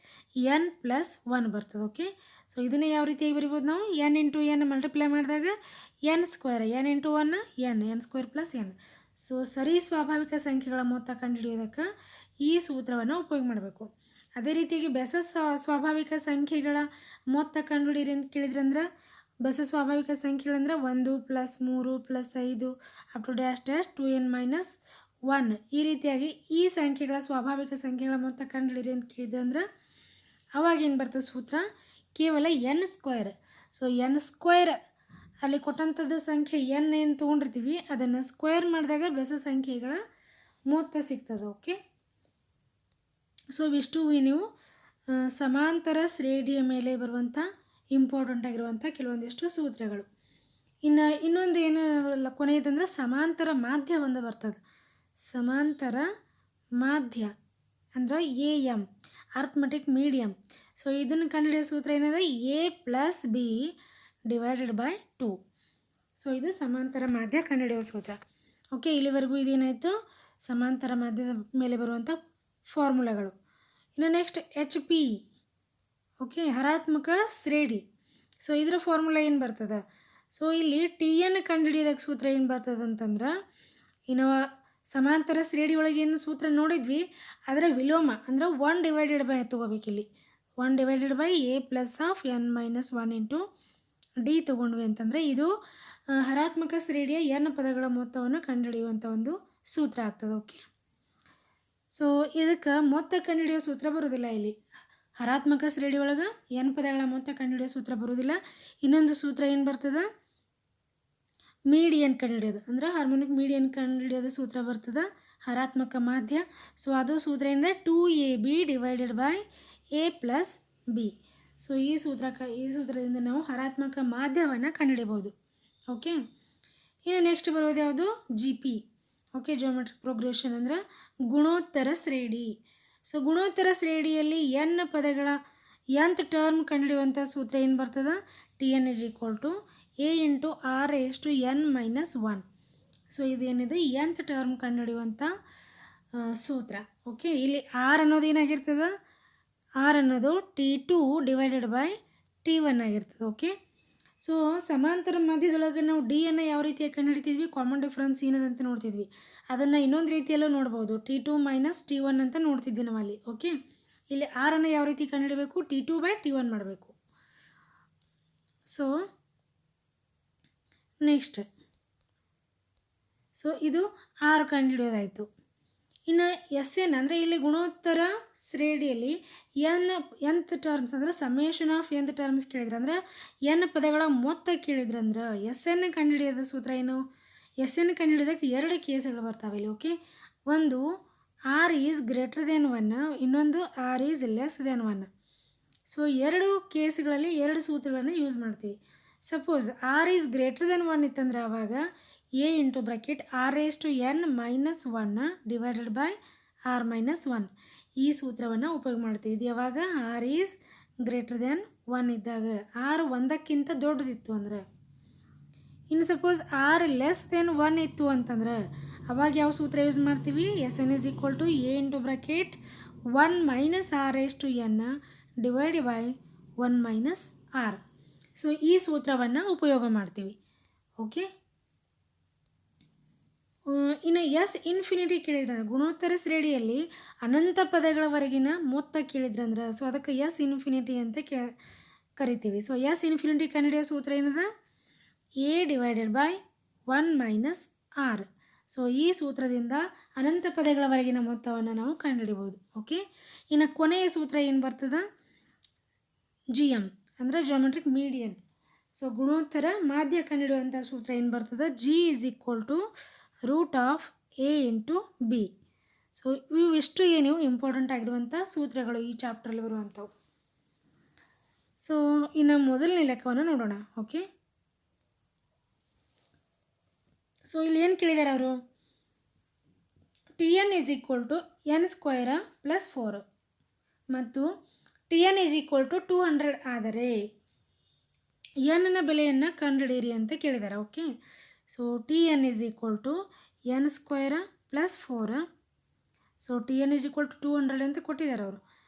N plus 1 ಬರ್ತದೆ. ಓಕೆ, ಸೊ ಇದನ್ನೇ ಯಾವ ರೀತಿಯಾಗಿ ಬರಿಬೋದು ನಾವು, ಎನ್ ಇಂಟು ಎನ್ ಮಲ್ಟಿಪ್ಲೈ ಮಾಡಿದಾಗ N square, N into 1 N square plus N. So ಸರಿ ಸ್ವಾಭಾವಿಕ ಸಂಖ್ಯೆಗಳ ಮೊತ್ತ ಕಂಡುಹಿಡಿಯೋದಕ್ಕೆ ಈ ಸೂತ್ರವನ್ನು ಉಪಯೋಗ ಮಾಡಬೇಕು. ಅದೇ ರೀತಿಯಾಗಿ ಬೆಸ ಸ್ವಾಭಾವಿಕ ಸಂಖ್ಯೆಗಳ ಮೊತ್ತ ಕಂಡುಹಿಡಿಯಿರಿ ಅಂತ ಕೇಳಿದ್ರಂದ್ರೆ ಬೆಸ ಸ್ವಾಭಾವಿಕ ಸಂಖ್ಯೆಗಳಂದ್ರೆ 1 plus 3 plus 5 up to dash dash 2n minus 1. ಈ ರೀತಿಯಾಗಿ ಈ ಸಂಖ್ಯೆಗಳ ಸ್ವಾಭಾವಿಕ ಸಂಖ್ಯೆಗಳ ಮೊತ್ತ ಕಂಡುಹಿಡಿಯಿರಿ ಅಂತ ಕೇಳಿದ್ರೆ ಅವಾಗೇನು ಬರ್ತದೆ ಸೂತ್ರ, ಕೇವಲ N square. So N square ಅಲ್ಲಿ ಕೊಟ್ಟಂಥದ್ದು ಸಂಖ್ಯೆ ಎನ್ ಏನು ತೊಗೊಂಡಿರ್ತೀವಿ ಅದನ್ನು ಸ್ಕ್ವೇರ್ ಮಾಡಿದಾಗ ಬೆಸ ಸಂಖ್ಯೆಗಳ ಮೊತ್ತ ಸಿಗ್ತದೆ. ಓಕೆ, ಸೊ ಇವಿಷ್ಟು ನೀವು ಸಮಾಂತರ ಶ್ರೇಣಿಯ ಮೇಲೆ ಬರುವಂಥ ಇಂಪಾರ್ಟೆಂಟ್ ಆಗಿರುವಂಥ ಕೆಲವೊಂದಿಷ್ಟು ಸೂತ್ರಗಳು. ಇನ್ನೊಂದು ಏನು ಕೊನೆಯದಂದ್ರೆ ಸಮಾಂತರ ಮಾಧ್ಯ ಒಂದು ಬರ್ತದೆ. ಸಮಾಂತರ ಮಾಧ್ಯ ಅಂದ್ರೆ A M, arithmetic medium. So ಇದನ್ನು ಕಂಡುಹಿಡಿಯೋ ಸೂತ್ರ ಏನಿದೆ, A plus B divided by 2. So ಇದು ಸಮಾಂತರ ಮಾಧ್ಯ ಕಂಡುಹಿಡಿಯೋ ಸೂತ್ರ. ಓಕೆ, ಇಲ್ಲಿವರೆಗೂ ಇದೇನಾಯಿತು ಸಮಾಂತರ ಮಾಧ್ಯದ ಮೇಲೆ ಬರುವಂಥ ಫಾರ್ಮುಲಾಗಳು. ಇನ್ನು ನೆಕ್ಸ್ಟ್ ಎಚ್ ಪಿ. ಓಕೆ, ಹರಾತ್ಮಕ ಶ್ರೇಣಿ. ಸೊ ಇದರ ಫಾರ್ಮುಲಾ ಏನು ಬರ್ತದೆ, ಸೊ ಇಲ್ಲಿ ಟಿ ಎನ್ ಕಂಡುಹಿಡಿಯೋದಕ್ಕೆ ಸೂತ್ರ ಏನು ಬರ್ತದೆ ಅಂತಂದ್ರೆ, ಇನ್ನು ಸಮಾಂತರ ಶ್ರೇಣಿ ಒಳಗೆ ಏನು ಸೂತ್ರ ನೋಡಿದ್ವಿ ಅದರ ವಿಲೋಮ ಅಂದರೆ 1 ಡಿವೈಡೆಡ್ ಬೈ ತೊಗೋಬೇಕಿಲ್ಲಿ. 1 divided by A plus of N minus 1 into D ತೊಗೊಂಡ್ವಿ ಅಂತಂದರೆ ಇದು ಹರಾತ್ಮಕ ಶ್ರೇಣಿಯ n ಪದಗಳ ಮೊತ್ತವನ್ನು ಕಂಡುಹಿಡಿಯುವಂಥ ಒಂದು ಸೂತ್ರ ಆಗ್ತದೆ. ಓಕೆ, ಸೊ ಇದಕ್ಕೆ ಮೊತ್ತ ಕಂಡುಹಿಡಿಯೋ ಸೂತ್ರ ಬರೋದಿಲ್ಲ. ಇಲ್ಲಿ ಹರಾತ್ಮಕ ಶ್ರೇಣಿ ಒಳಗೆ n ಪದಗಳ ಮೊತ್ತ ಕಂಡುಹಿಡಿಯೋ ಸೂತ್ರ ಬರೋದಿಲ್ಲ. ಇನ್ನೊಂದು ಸೂತ್ರ ಏನು ಬರ್ತದೆ, ಮೀಡಿಯನ್ ಕಂಡುಹಿಡಿಯೋದು ಅಂದರೆ ಹಾರ್ಮೋನಿಕ್ ಮೀಡಿಯನ್ ಕಂಡುಹಿಡಿಯೋದು ಸೂತ್ರ ಬರ್ತದೆ ಹರಾತ್ಮಕ ಮಾಧ್ಯ. ಸೊ ಅದು ಸೂತ್ರ ಏನಿದೆ 2ab divided by A plus B. So ಈ ಸೂತ್ರದಿಂದ ನಾವು ಹರಾತ್ಮಕ ಮಾಧ್ಯವನ್ನು ಕಂಡುಹಿಡಿಬೋದು. ಓಕೆ, ಇನ್ನು ನೆಕ್ಸ್ಟ್ ಬರೋದು ಯಾವುದು G P. Okay, geometric progression ಅಂದರೆ ಗುಣೋತ್ತರ ಶ್ರೇಣಿ. ಸೊ ಗುಣೋತ್ತರ ಶ್ರೇಣಿಯಲ್ಲಿ ಎನ್ ಪದಗಳ ಎಂತ್ ಟರ್ಮ್ ಕಂಡುಹಿಡಿಯುವಂಥ ಸೂತ್ರ ಏನು ಬರ್ತದೆ, T N is equal to A into R S to N minus 1. So ಇದೇನಿದೆ ಎಂತ್ ಟರ್ಮ್ ಕಂಡುಹಿಡಿಯುವಂಥ ಸೂತ್ರ. ಓಕೆ, ಇಲ್ಲಿ ಆರ್ ಅನ್ನೋದು ಏನಾಗಿರ್ತದೆ, ಆರ್ ಅನ್ನೋದು T2 ಡಿವೈಡೆಡ್ ಬೈ T1 ಆಗಿರ್ತದೆ. ಓಕೆ, ಸೊ ಸಮಾಂತರ ಮಧ್ಯದೊಳಗೆ ನಾವು ಡಿ ಅನ್ನು ಯಾವ ರೀತಿಯಾಗಿ ಕಂಡುಹಿಡಿತಿದ್ವಿ, ಕಾಮನ್ ಡಿಫ್ರೆನ್ಸ್ ಏನದಂತ ನೋಡ್ತಿದ್ವಿ. ಅದನ್ನು ಇನ್ನೊಂದು ರೀತಿಯಲ್ಲೂ ನೋಡ್ಬೋದು, T2 ಮೈನಸ್ T1 ಅಂತ ನೋಡ್ತಿದ್ವಿ ನಾವಲ್ಲಿ. ಓಕೆ, ಇಲ್ಲಿ ಆರನ್ನು ಯಾವ ರೀತಿ ಕಂಡುಹಿಡಬೇಕು, T2 ಬೈ T1 ಮಾಡಬೇಕು. ಸೊ ನೆಕ್ಸ್ಟ್, ಸೊ ಇದು ಆರು ಕಂಡುಹಿಡಿಯೋದಾಯಿತು. ಇನ್ನು ಎಸ್ ಎನ್ ಅಂದರೆ ಇಲ್ಲಿ ಗುಣೋತ್ತರ ಶ್ರೇಣಿಯಲ್ಲಿ ಎಂತ್ ಟರ್ಮ್ಸ್ ಅಂದರೆ ಸಮೇಷನ್ ಆಫ್ ಎಂತ್ ಟರ್ಮ್ಸ್ ಕೇಳಿದ್ರೆ ಅಂದರೆ ಎನ್ ಪದಗಳ ಮೊತ್ತ ಕೇಳಿದ್ರಂದ್ರೆ ಎಸ್ ಎನ್ ಕಂಡುಹಿಡಿಯೋದ ಸೂತ್ರ ಏನು, ಎಸ್ ಎನ್ ಕಂಡುಹಿಡಿಯೋದಕ್ಕೆ ಎರಡು ಕೇಸ್ಗಳು ಬರ್ತಾವೆ ಇಲ್ಲಿ. ಓಕೆ, ಒಂದು ಆರ್ ಈಸ್ ಗ್ರೇಟರ್ ದೆನ್ 1, ಇನ್ನೊಂದು R is less than 1. So ಎರಡು ಕೇಸ್ಗಳಲ್ಲಿ ಎರಡು ಸೂತ್ರಗಳನ್ನು ಯೂಸ್ ಮಾಡ್ತೀವಿ. Suppose R is greater than 1 ಇತ್ತಂದ್ರೆ ಆವಾಗ A into bracket R raise to N minus 1 divided by R minus 1 ಈ ಸೂತ್ರವನ್ನು ಉಪಯೋಗ ಮಾಡ್ತೀವಿ. ಇದು ಯಾವಾಗ ಆರ್ ಈಸ್ ಗ್ರೇಟರ್ ದೆನ್ 1 ಇದ್ದಾಗ, ಆರ್ ಒಂದಕ್ಕಿಂತ ದೊಡ್ಡದಿತ್ತು ಅಂದ್ರೆ. ಇನ್ನು ಸಪೋಸ್ ಆರ್ ಲೆಸ್ ದೆನ್ 1 ಇತ್ತು ಅಂತಂದ್ರೆ ಅವಾಗ ಯಾವ ಸೂತ್ರ ಯೂಸ್ ಮಾಡ್ತೀವಿ, S N is equal to A into bracket 1 minus R raise to N divide by 1 minus R. So ಈ ಸೂತ್ರವನ್ನು ಉಪಯೋಗ ಮಾಡ್ತೀವಿ. ಓಕೆ, ಇನ್ನು ಎಸ್ ಇನ್ಫಿನಿಟಿ ಕೇಳಿದ್ರೆ ಗುಣೋತ್ತರ ಶ್ರೇಣಿಯಲ್ಲಿ ಅನಂತ ಪದಗಳವರೆಗಿನ ಮೊತ್ತ ಕೇಳಿದ್ರಂದ್ರೆ ಸೊ ಅದಕ್ಕೆ ಎಸ್ ಇನ್ಫಿನಿಟಿ ಅಂತ ಕರಿತೀವಿ. ಸೊ ಎಸ್ ಇನ್ಫಿನಿಟಿ ಕಂಡುಹಿಡಿಯೋ ಸೂತ್ರ ಏನದ, A divided by 1 minus R. So ಈ ಸೂತ್ರದಿಂದ ಅನಂತ ಪದಗಳವರೆಗಿನ ಮೊತ್ತವನ್ನು ನಾವು ಕಂಡುಹಿಡಿಬೋದು. ಓಕೆ, ಇನ್ನು ಕೊನೆಯ ಸೂತ್ರ ಏನು ಬರ್ತದೆ, ಜಿ ಎಮ್ ಅಂದರೆ ಜಿಯೋಮೆಟ್ರಿಕ್ ಮೀಡಿಯನ್. ಸೊ ಗುಣೋತ್ತರ ಮಾಧ್ಯ ಕಂಡುಹಿಡಿಯುವಂಥ ಸೂತ್ರ ಏನು ಬರ್ತದೆ, G is equal to root of A into B. So ಇವಿಷ್ಟು ಏನು ಇಂಪಾರ್ಟೆಂಟ್ ಆಗಿರುವಂಥ ಸೂತ್ರಗಳು ಈ ಚಾಪ್ಟ್ರಲ್ಲಿ ಬರುವಂಥವು. ಸೊ ಇನ್ನು ಮೊದಲನೇ ಲೆಕ್ಕವನ್ನು ನೋಡೋಣ. ಓಕೆ, ಸೊ ಇಲ್ಲಿ ಏನು ಕೇಳಿದ್ದಾರೆ ಅವರು, T N is equal to N square plus 4 ಮತ್ತು T N is equal to 200 ಆದರೆ ಎನ್ನ ಬೆಲೆಯನ್ನು ಕಂಡುಹಿಡಿಯಿರಿ ಅಂತ ಕೇಳಿದ್ದಾರೆ. Okay, so T N is equal to N square plus 4. So T N is equal to 200 ಅಂತ ಕೊಟ್ಟಿದ್ದಾರೆ ಅವರು.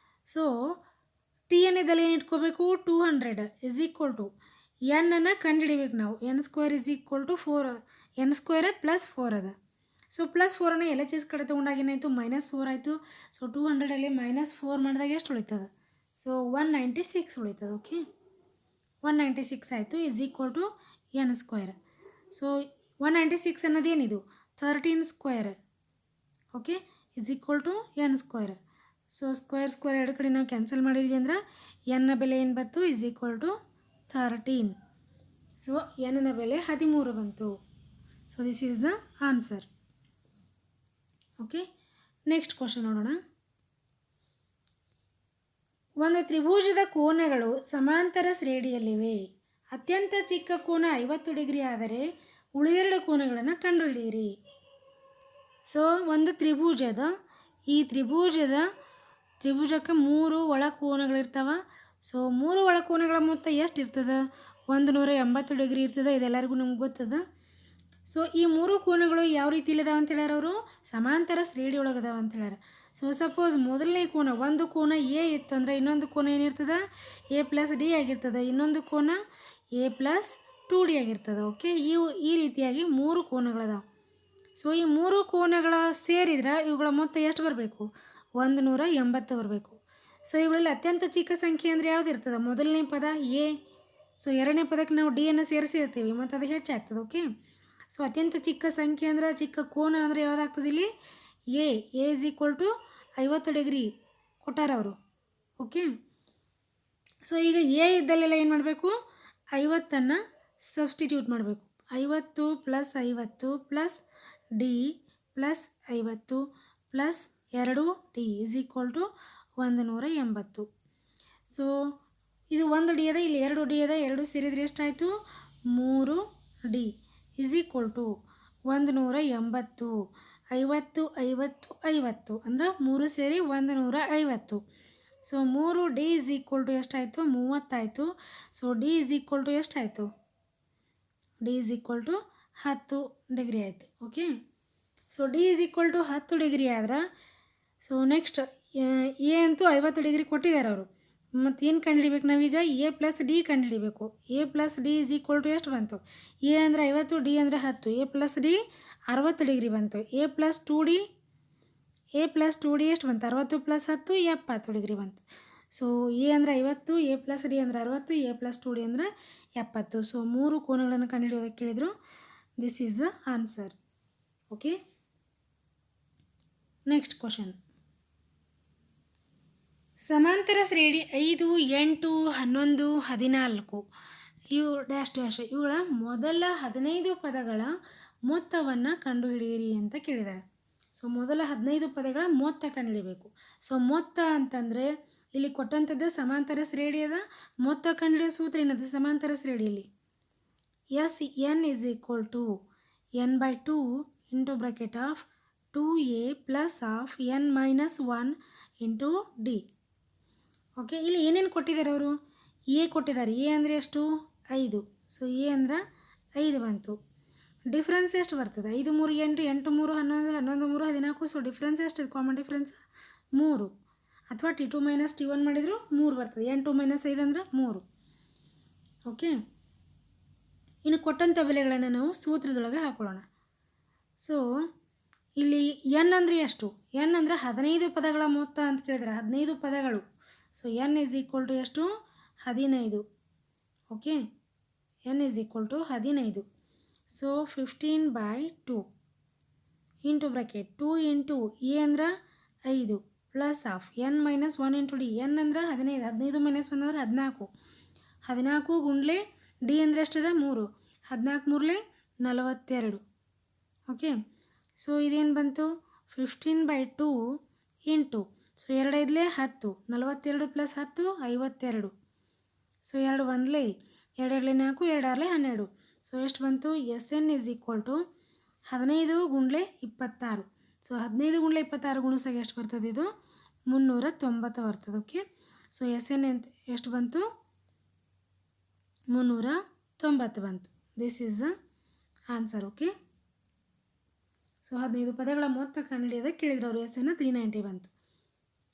ಸೊ ಟಿ ಎನ್ ಇದ್ದಲ್ಲಿ ಏನು ಇಟ್ಕೋಬೇಕು, 200 ಇಸ್ ಈಕ್ವಲ್ ಟು ಎನ್ನನ್ನು ಕಂಡುಹಿಡಿಬೇಕು ನಾವು. N square is equal to 4, N square plus 4 ಅದ. ಸೊ ಪ್ಲಸ್ 4ಅನ್ನು ಎಲ್ ಎಚ್ ಎಸ್ ಕಡೆ ತೊಗೊಂಡಾಗ ಏನಾಯಿತು, -4 ಆಯಿತು. ಸೊ 200ಅಲ್ಲಿ -4 ಮಾಡಿದಾಗ ಎಷ್ಟು ಉಳಿತದೆ, ಸೊ 196 ಉಳಿತದೆ. ಓಕೆ, 196 ಆಯಿತು is equal to N square. So 196 ಅನ್ನೋದೇನಿದು 13 square. Okay, is equal to N square. So square ಎರಡು ಕಡೆ ನಾವು ಕ್ಯಾನ್ಸಲ್ ಮಾಡಿದ್ವಿ ಅಂದ್ರೆ ಎನ್ನ ಬೆಲೆ ಏನು ಬಂತು, ಇಸ್ ಈಕ್ವಲ್ ಟು 13. ಸೊ ಎನ್ನ ಬೆಲೆ 13 ಬಂತು. So this is the answer. Okay, next question ನೋಡೋಣ. ಒಂದು ತ್ರಿಭುಜದ ಕೋನಗಳು ಸಮಾಂತರ ಶ್ರೇಣಿಯಲ್ಲಿವೆ. ಅತ್ಯಂತ ಚಿಕ್ಕ ಕೋನ 50 ಡಿಗ್ರಿ ಆದರೆ ಉಳಿದೆರಡು ಕೋನಗಳನ್ನು ಕಂಡುಹಿಡಿಯಿರಿ. ಸೊ ಒಂದು ಈ ತ್ರಿಭುಜಕ್ಕೆ 3 ಒಳಕೋನಗಳಿರ್ತಾವೆ. ಸೊ 3 ಒಳಕೋನಗಳ ಮೊತ್ತ ಎಷ್ಟು ಇರ್ತದೆ, 180 ಡಿಗ್ರಿ ಇರ್ತದೆ. ಇದೆಲ್ಲರಿಗೂ ನಮ್ಗೆ ಗೊತ್ತದ. ಸೊ ಈ 3 ಕೋನಗಳು ಯಾವ ರೀತಿ ಇಲ್ಲದಾವ ಅಂತ ಹೇಳ್ಯಾರ ಅವರು, ಸಮಾಂತರ ಶ್ರೇಣಿ ಒಳಗದಾವ ಅಂತ ಹೇಳ್ಯಾರ. ಸೊ ಸಪೋಸ್ ಮೊದಲನೇ ಕೋನ, ಒಂದು ಕೋನ ಎ ಇತ್ತಂದ್ರೆ ಇನ್ನೊಂದು ಕೋನ ಏನಿರ್ತದೆ, ಎ ಪ್ಲಸ್ ಡಿ ಆಗಿರ್ತದೆ. ಇನ್ನೊಂದು ಕೋನ ಎ ಪ್ಲಸ್ 2D ಆಗಿರ್ತದೆ. ಓಕೆ, ಈ ರೀತಿಯಾಗಿ 3 ಕೋನಗಳದಾವೆ. ಸೊ ಈ 3 ಕೋನಗಳ ಸೇರಿದ್ರೆ ಇವುಗಳ ಮೊತ್ತ ಎಷ್ಟು ಬರಬೇಕು, 180 ಬರಬೇಕು. ಸೊ ಇವುಗಳಲ್ಲಿ ಅತ್ಯಂತ ಚಿಕ್ಕ ಸಂಖ್ಯೆ ಅಂದರೆ ಯಾವ್ದು ಇರ್ತದೆ, ಮೊದಲನೇ ಪದ ಎ. ಸೊ ಎರಡನೇ ಪದಕ್ಕೆ ನಾವು ಡಿ ಅನ್ನು ಸೇರಿಸಿರ್ತೀವಿ ಮತ್ತು ಅದು ಹೆಚ್ಚಾಗ್ತದೆ. ಓಕೆ, ಸೊ ಅತ್ಯಂತ ಚಿಕ್ಕ ಸಂಖ್ಯೆ ಅಂದರೆ ಚಿಕ್ಕ ಕೋನ ಅಂದರೆ ಯಾವುದಾಗ್ತದೆ ಇಲ್ಲಿ, A is equal to 50 degree ಕೊಟ್ಟಾರ ಅವರು. ಓಕೆ, ಸೊ ಈಗ ಎ ಇದ್ದಲ್ಲೆಲ್ಲ ಏನು ಮಾಡಬೇಕು, 50ಅನ್ನು ಸಬ್ಸ್ಟಿಟ್ಯೂಟ್ ಮಾಡಬೇಕು. 50 + 50 plus D plus 50 plus 2D is equal to 180. So ಇದು 1D ಅದ, ಇಲ್ಲಿ 2D ಅದ. 2 ಸೇರಿದರೆ ಎಷ್ಟಾಯಿತು, 3D ಈಸ್ ಈಕ್ವಲ್ ಟು 180. 50 50 50 ಅಂದ್ರೆ 3 ಸೇರಿ 150. So 3D is equal to ಎಷ್ಟಾಯಿತು? 30 ಆಯಿತು. So D is equal to ಎಷ್ಟಾಯಿತು? D is equal to 10 degree ಆಯಿತು. Okay, so D is equal to 10 degree ಆದ್ರೆ ಸೊ ನೆಕ್ಸ್ಟ್ ಎ ಅಂತೂ 50 ಡಿಗ್ರಿ ಕೊಟ್ಟಿದ್ದಾರೆ ಅವರು. ಮತ್ತು ಏನು ಕಂಡುಹಿಡಿಬೇಕು ನಾವೀಗ? ಎ ಪ್ಲಸ್ ಡಿ ಕಂಡುಹಿಡಿಬೇಕು. A plus D is equal to ಎಷ್ಟು ಬಂತು? ಎ ಅಂದರೆ 50, ಡಿ ಅಂದರೆ 10. ಎ ಪ್ಲಸ್ ಡಿ 60 ಡಿಗ್ರಿ ಬಂತು. ಎ ಪ್ಲಸ್ ಟು ಡಿ ಎಷ್ಟು ಬಂತು? 60 ಪ್ಲಸ್ 10 70 ಡಿಗ್ರಿ ಬಂತು. ಸೊ ಎ ಅಂದರೆ 50, ಎ ಪ್ಲಸ್ ಡಿ ಅಂದರೆ 60, ಎ ಪ್ಲಸ್ ಟು ಡಿ ಅಂದರೆ 70. ಸೊ 3 ಕೋನಗಳನ್ನು ಕಂಡುಹಿಡಿಯೋದಕ್ಕೆ ಕೇಳಿದರು. This is the answer. Okay, next question. ಸಮಾಂತರ ಶ್ರೇಣಿ 5, 8, 11, 14 ಇವು ಡ್ಯಾಶ್ ಇವುಗಳ ಮೊದಲ 15 ಪದಗಳ ಮೊತ್ತವನ್ನು ಕಂಡುಹಿಡಿಯಿರಿ ಅಂತ ಕೇಳಿದ್ದಾರೆ. ಸೊ ಮೊದಲ 15 ಪದಗಳ ಮೊತ್ತ ಕಂಡುಹಿಡಿಬೇಕು. ಸೊ ಮೊತ್ತ ಅಂತಂದರೆ ಇಲ್ಲಿ ಕೊಟ್ಟಂಥದ್ದು ಸಮಾಂತರ ಶ್ರೇಣಿಯದ ಮೊತ್ತ ಕಂಡುಹಿಡಿಯೋ ಸೂತ್ರ ಏನದು? ಸಮಾಂತರ ಶ್ರೇಣಿಯಲ್ಲಿ N is equal to n/2 into bracket of 2a plus of n minus 1 into D. Okay, ಇಲ್ಲಿ ಏನೇನು ಕೊಟ್ಟಿದ್ದಾರೆ ಅವರು? ಎ ಕೊಟ್ಟಿದ್ದಾರೆ. ಎ ಅಂದರೆ ಎಷ್ಟು? 5. ಸೊ ಎ ಅಂದರೆ 5 ಬಂತು. ಡಿಫ್ರೆನ್ಸ್ ಎಷ್ಟು ಬರ್ತದೆ? 5 3 8, 8 3 11, 11 3 14. ಸೊ ಡಿಫ್ರೆನ್ಸ್ ಎಷ್ಟು? Common difference 3. ಅಥವಾ T2 ಮೈನಸ್ T1 ಮಾಡಿದರೂ 3 ಬರ್ತದೆ. 8 ಮೈನಸ್ 5 ಅಂದರೆ 3. ಓಕೆ, ಇನ್ನು ಕೊಟ್ಟಂಥ ಬೆಲೆಗಳನ್ನು ನಾವು ಸೂತ್ರದೊಳಗೆ ಹಾಕೊಳ್ಳೋಣ. ಸೊ ಇಲ್ಲಿ ಎನ್ ಅಂದರೆ ಎಷ್ಟು? ಎನ್ ಅಂದರೆ 15 ಪದಗಳ ಮೊತ್ತ ಅಂತ ಕೇಳಿದರೆ 15 ಪದಗಳು. So N is equal to ಎಷ್ಟು? 15. Okay, N is equal to 15. So 15/2 into bracket 2 into A ಅಂದ್ರೆ 5 plus of N minus 1 into D. N ಅಂದ್ರೆ 15, 15 ಮೈನಸ್ 1 ಅಂದರೆ 14. 14 ಗುಂಡ್ಲೆ ಡಿ ಅಂದರೆ ಎಷ್ಟದ? 3. 14 3 42. ಓಕೆ, ಸೊ ಇದೇನು ಬಂತು? 15/2 into so 2 5 10, 42 plus 10 52. So 2 1 2 2 4, 2 6 12. So ಎಷ್ಟು ಬಂತು? S N is equal to 15 ಗುಂಡ್ಲೆ 26. So 15 ಗುಂಡ್ಲೆ 26 ಗುಣಿಸಾಗ ಎಷ್ಟು ಬರ್ತದೆ? ಇದು 390 ಬರ್ತದೆ. ಓಕೆ, ಸೊ ಎಸ್ ಎನ್ ಎಷ್ಟು ಬಂತು? 390 ಬಂತು. This is the answer. Okay, so 15 ಪದಗಳ ಮೊತ್ತ ಕಂಡುಹಿಡಿಯೋದಕ್ಕೆ ಕೇಳಿದ್ರು ಅವರು. ಎಸ್ ಎನ್ 390 ಬಂತು.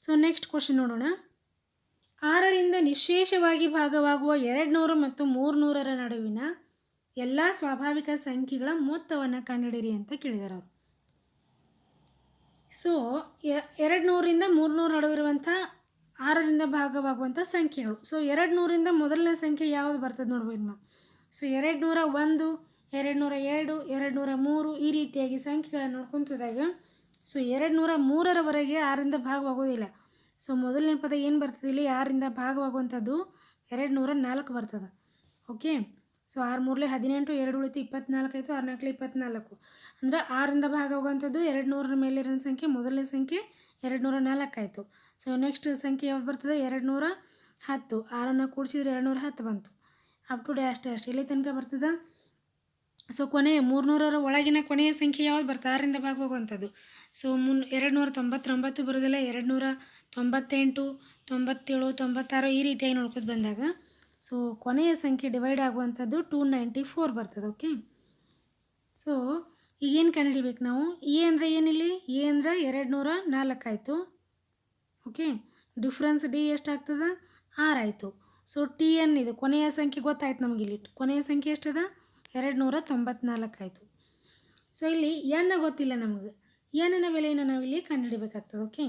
ಸೊ ನೆಕ್ಸ್ಟ್ ಕ್ವಶನ್ ನೋಡೋಣ. 6ರಿಂದ ನಿಶೇಷವಾಗಿ ಭಾಗವಾಗುವ 200 ಮತ್ತು 300ರ ನಡುವಿನ ಎಲ್ಲ ಸ್ವಾಭಾವಿಕ ಸಂಖ್ಯೆಗಳ ಮೊತ್ತವನ್ನು ಕಂಡುಹಿಡಿಯಿರಿ ಅಂತ ಕೇಳಿದ್ದಾರೆ ಅವರು. ಸೊ 200ರಿಂದ 300 ನಡುವಿರುವಂಥ 6ರಿಂದ ಭಾಗವಾಗುವಂಥ ಸಂಖ್ಯೆಗಳು. ಸೊ 200ರಿಂದ ಮೊದಲನೇ ಸಂಖ್ಯೆ ಯಾವುದು ಬರ್ತದೆ ನೋಡ್ಬೋದು ನಾವು. ಸೊ 201, 202, 203 ಈ ರೀತಿಯಾಗಿ ಸಂಖ್ಯೆಗಳನ್ನು ನೋಡ್ಕೊತಿದ್ದಾಗ ಸೊ 203ರವರೆಗೆ 6ರಿಂದ ಭಾಗವಾಗೋದಿಲ್ಲ. ಸೊ ಮೊದಲನೇ ಪದ ಏನು ಬರ್ತದೆ ಇಲ್ಲಿ? 6ರಿಂದ ಭಾಗವಾಗುವಂಥದ್ದು 204 ಬರ್ತದೆ. ಓಕೆ, ಸೊ 6 3 18, 2 ಉಳಿತು 24 ಆಯಿತು, 6 4 24. ಅಂದರೆ 6ರಿಂದ ಭಾಗವಾಗುವಂಥದ್ದು 200ರ ಮೇಲಿರೋ ಸಂಖ್ಯೆ ಮೊದಲನೇ ಸಂಖ್ಯೆ 204 ಆಯಿತು. ಸೊ ನೆಕ್ಸ್ಟ್ ಸಂಖ್ಯೆ ಯಾವ್ದು ಬರ್ತದೆ? 210. 6ನ್ನು ಕೂಡಿಸಿದ್ರೆ 210 ಬಂತು. ಅಪ್ ಟು ಡ್ಯಾಶ್ ಇಲ್ಲಿ ತನಕ ಬರ್ತದೆ. ಸೊ ಕೊನೆಯ 300ರ ಒಳಗಿನ ಕೊನೆಯ ಸಂಖ್ಯೆ ಯಾವ್ದು ಬರ್ತದೆ? 6ರಿಂದ ಭಾಗವಾಗುವಂಥದ್ದು. ಸೊ 299 ಬರೋದಿಲ್ಲ, 298, 97, 96 ಈ ರೀತಿಯಾಗಿ ನೋಡ್ಕೊತ ಬಂದಾಗ ಸೊ ಕೊನೆಯ ಸಂಖ್ಯೆ ಡಿವೈಡ್ ಆಗುವಂಥದ್ದು 294 ಬರ್ತದೆ. ಓಕೆ, ಸೊ ಈಗೇನು ಕಂಡುಹಿಡಿಬೇಕು ನಾವು? ಎ ಅಂದರೆ ಏನಿಲ್ಲಿ? ಎ ಅಂದರೆ 204 ಆಯಿತು. ಓಕೆ, ಡಿಫ್ರೆನ್ಸ್ ಡಿ ಎಷ್ಟಾಗ್ತದೆ? 6 ಆಯಿತು. ಸೊ ಟಿ ಎನ್ ಇದು ಕೊನೆಯ ಸಂಖ್ಯೆ ಗೊತ್ತಾಯ್ತು ನಮಗೆ. ಇಲ್ಲಿ ಕೊನೆಯ ಸಂಖ್ಯೆ ಎಷ್ಟದ? 294 ಆಯಿತು. ಸೊ ಇಲ್ಲಿ ಎನ್ನ ಗೊತ್ತಿಲ್ಲ ನಮಗೆ. ಎನ್ನ ಬೆಲೆಯನ್ನು ನಾವಿಲ್ಲಿ ಕಂಡುಹಿಡಿಬೇಕಾಗ್ತದೆ. ಓಕೆ,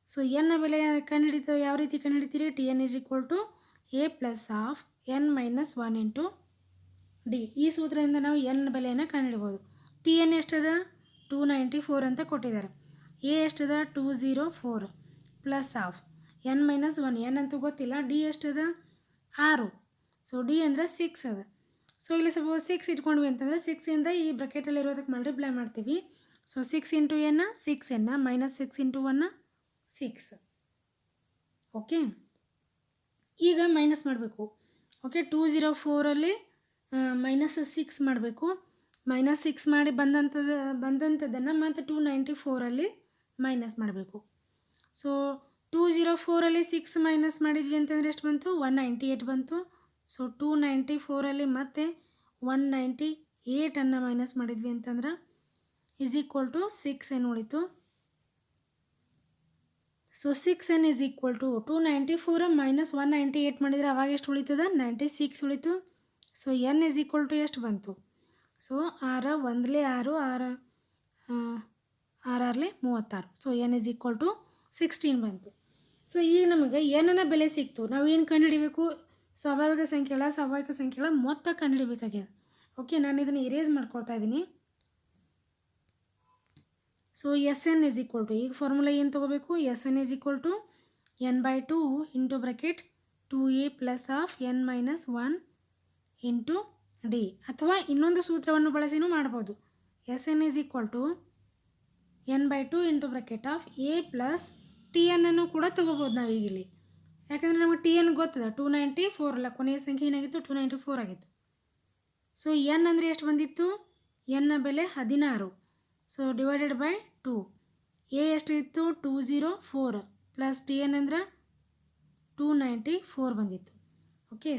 ಸೊ ಎನ್ನ ಬೆಲೆ ಕಂಡುಹಿಡಿತದೆ. ಯಾವ ರೀತಿ ಕಂಡುಹಿಡಿತೀರಿ? T N is equal to A plus of N minus 1 into D. ಈ ಸೂತ್ರದಿಂದ ನಾವು ಎನ್ ಬೆಲೆಯನ್ನು ಕಂಡುಹಿಡ್ಬೋದು. T N ಎಷ್ಟದ? 294 ಅಂತ ಕೊಟ್ಟಿದ್ದಾರೆ. ಎ ಎಷ್ಟದ? 204 plus of N minus 1. N ಅಂತೂ ಗೊತ್ತಿಲ್ಲ. ಡಿ ಎಷ್ಟದ? 6. ಸೊ ಡಿ ಅಂದರೆ 6 ಅದ. ಸೊ ಇಲ್ಲಿ ಸಪೋಸ್ 6 ಇಟ್ಕೊಂಡ್ವಿ ಅಂತಂದರೆ 6ಇಂದ ಈ ಬ್ರಕೆಟಲ್ಲಿ ಇರೋದಕ್ಕೆ ಮಲ್ಟಿಪ್ಲೈ ಮಾಡ್ತೀವಿ. So 6 into N 6n minus 6 into 1 6. Okay, ಈಗ ಮೈನಸ್ ಮಾಡಬೇಕು. ಓಕೆ, 204ಅಲ್ಲಿ ಮೈನಸ್ 6 ಮಾಡಬೇಕು. -6 ಮಾಡಿ ಬಂದಂಥದ್ದನ್ನು ಮತ್ತು 294 ಮೈನಸ್ ಮಾಡಬೇಕು. ಸೊ 204 6 ಮೈನಸ್ ಮಾಡಿದ್ವಿ ಅಂತಂದರೆ ಎಷ್ಟು ಬಂತು? 198 ಬಂತು. ಸೊ 294 ಮತ್ತೆ 198 ಮೈನಸ್ ಮಾಡಿದ್ವಿ ಅಂತಂದ್ರೆ =6 ಉಳಿತು. ಸೊ 6n =294 ಮೈನಸ್ 198 ಮಾಡಿದರೆ ಅವಾಗ ಎಷ್ಟು ಉಳಿತದ? 96 ಉಳಿತು. ಸೊ n ಎಷ್ಟು ಬಂತು? ಸೊ 6 1 6 6 6 36. ಸೊ n =16 ಬಂತು. ಸೊ ಈಗ ನಮಗೆ ಏನನ್ನ ಬೆಲೆ ಸಿಕ್ತು. ನಾವು ಏನು ಕಂಡುಹಿಡಿಬೇಕು? ಸ್ವಾಭಾವಿಕ ಸಂಖ್ಯೆಗಳ ಮೊತ್ತ ಕಂಡುಹಿಡಿಬೇಕಾಗಿದೆ. ಓಕೆ, ನಾನು ಇದನ್ನು ಇರೇಸ್ ಮಾಡ್ಕೊಳ್ತಾ ಇದ್ದೀನಿ. ಸೊ Sn ಈಗ ಫಾರ್ಮುಲಾ ಏನು ತೊಗೋಬೇಕು? Sn n/2 into bracket 2a plus of n minus 1 into D, ಅಥವಾ ಇನ್ನೊಂದು ಸೂತ್ರವನ್ನು ಬಳಸಿನೂ ಮಾಡ್ಬೋದು. Sn n/2 into bracket of a plus Tn ಅನ್ನು ಕೂಡ ತೊಗೋಬೋದು ನಾವೀಗಿಲ್ಲಿ. ಯಾಕಂದರೆ ನಮಗೆ Tn ಗೊತ್ತದ 294 ಅಲ್ಲ, ಕೊನೆಯ ಸಂಖ್ಯೆ ಏನಾಗಿತ್ತು? 294 ಆಗಿತ್ತು. ಸೊ n ಅಂದರೆ ಎಷ್ಟು ಬಂದಿತ್ತು? n ಬೆಲೆ 16. So divided by 2. ಎ ಎಷ್ಟು ಇತ್ತು? 204 ಪ್ಲಸ್ Tn ಅಂದ್ರೆ 294 ಬಂದಿತ್ತು. ಓಕೆ,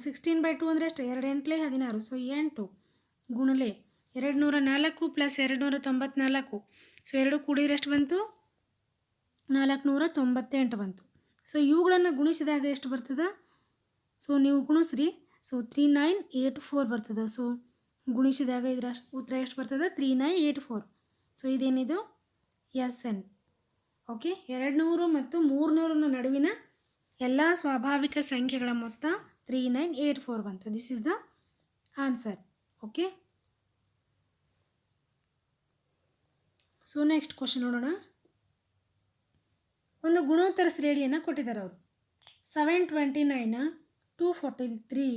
16/2 ಅಂದರೆ ಎಷ್ಟು? 2 8 16. So 8 ಗುಣಲೆ 204 plus 294. ಸೊ 2 ಕೂಡಿದ್ರೆ ಎಷ್ಟು ಬಂತು? 498 ಬಂತು. ಸೊ ಇವುಗಳನ್ನು ಗುಣಿಸಿದಾಗ ಎಷ್ಟು ಬರ್ತದೆ? ಸೊ ನೀವು ಗುಣಿಸ್ರಿ. ಸೊ 3984 ಬರ್ತದೆ. ಸೊ ಗುಣಿಸಿದಾಗ ಇದರ ಉತ್ತರ ಎಷ್ಟು ಬರ್ತದೆ? 3984. ಸೊ ಇದೇನಿದು? Sn. ಓಕೆ, 200 ಮತ್ತು 300 ನಡುವಿನ ಎಲ್ಲ ಸ್ವಾಭಾವಿಕ ಸಂಖ್ಯೆಗಳ ಮೊತ್ತ 3984 ಬಂತು. This is the answer. Okay, so next question ನೋಡೋಣ. ಒಂದು ಗುಣೋತ್ತರ ಶ್ರೇಣಿಯನ್ನು ಕೊಟ್ಟಿದ್ದಾರೆ ಅವರು. 729 243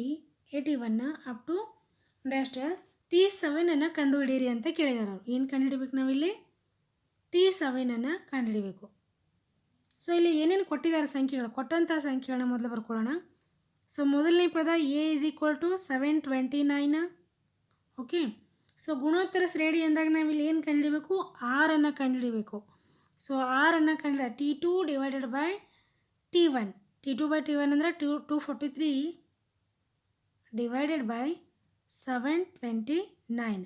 81 ಅಪ್ ಟು T7 ಕಂಡುಹಿಡಿಯಿರಿ ಅಂತ ಕೇಳಿದ್ದಾರೆ ಅವರು. ಏನು ಕಂಡುಹಿಡಿಬೇಕು ನಾವಿಲ್ಲಿ? T7 ಕಂಡುಹಿಡಿಬೇಕು. ಸೊ ಇಲ್ಲಿ ಏನೇನು ಕೊಟ್ಟಿದ್ದಾರೆ ಸಂಖ್ಯೆಗಳು, ಕೊಟ್ಟಂಥ ಸಂಖ್ಯೆಗಳನ್ನ ಮೊದಲು ಬರ್ಕೊಳ್ಳೋಣ. ಸೊ ಮೊದಲನೇ ಪದ a = 729. ಓಕೆ, ಸೊ ಗುಣೋತ್ತರ ಶ್ರೇಣಿ ಅಂದಾಗ ನಾವಿಲ್ಲಿ ಏನು ಕಂಡುಹಿಡಿಬೇಕು? R ಕಂಡುಹಿಡಿಬೇಕು. So R T2 divided by T1. T2/T1 ಅಂದರೆ 243 ಡಿವೈಡೆಡ್ ಬೈ 729.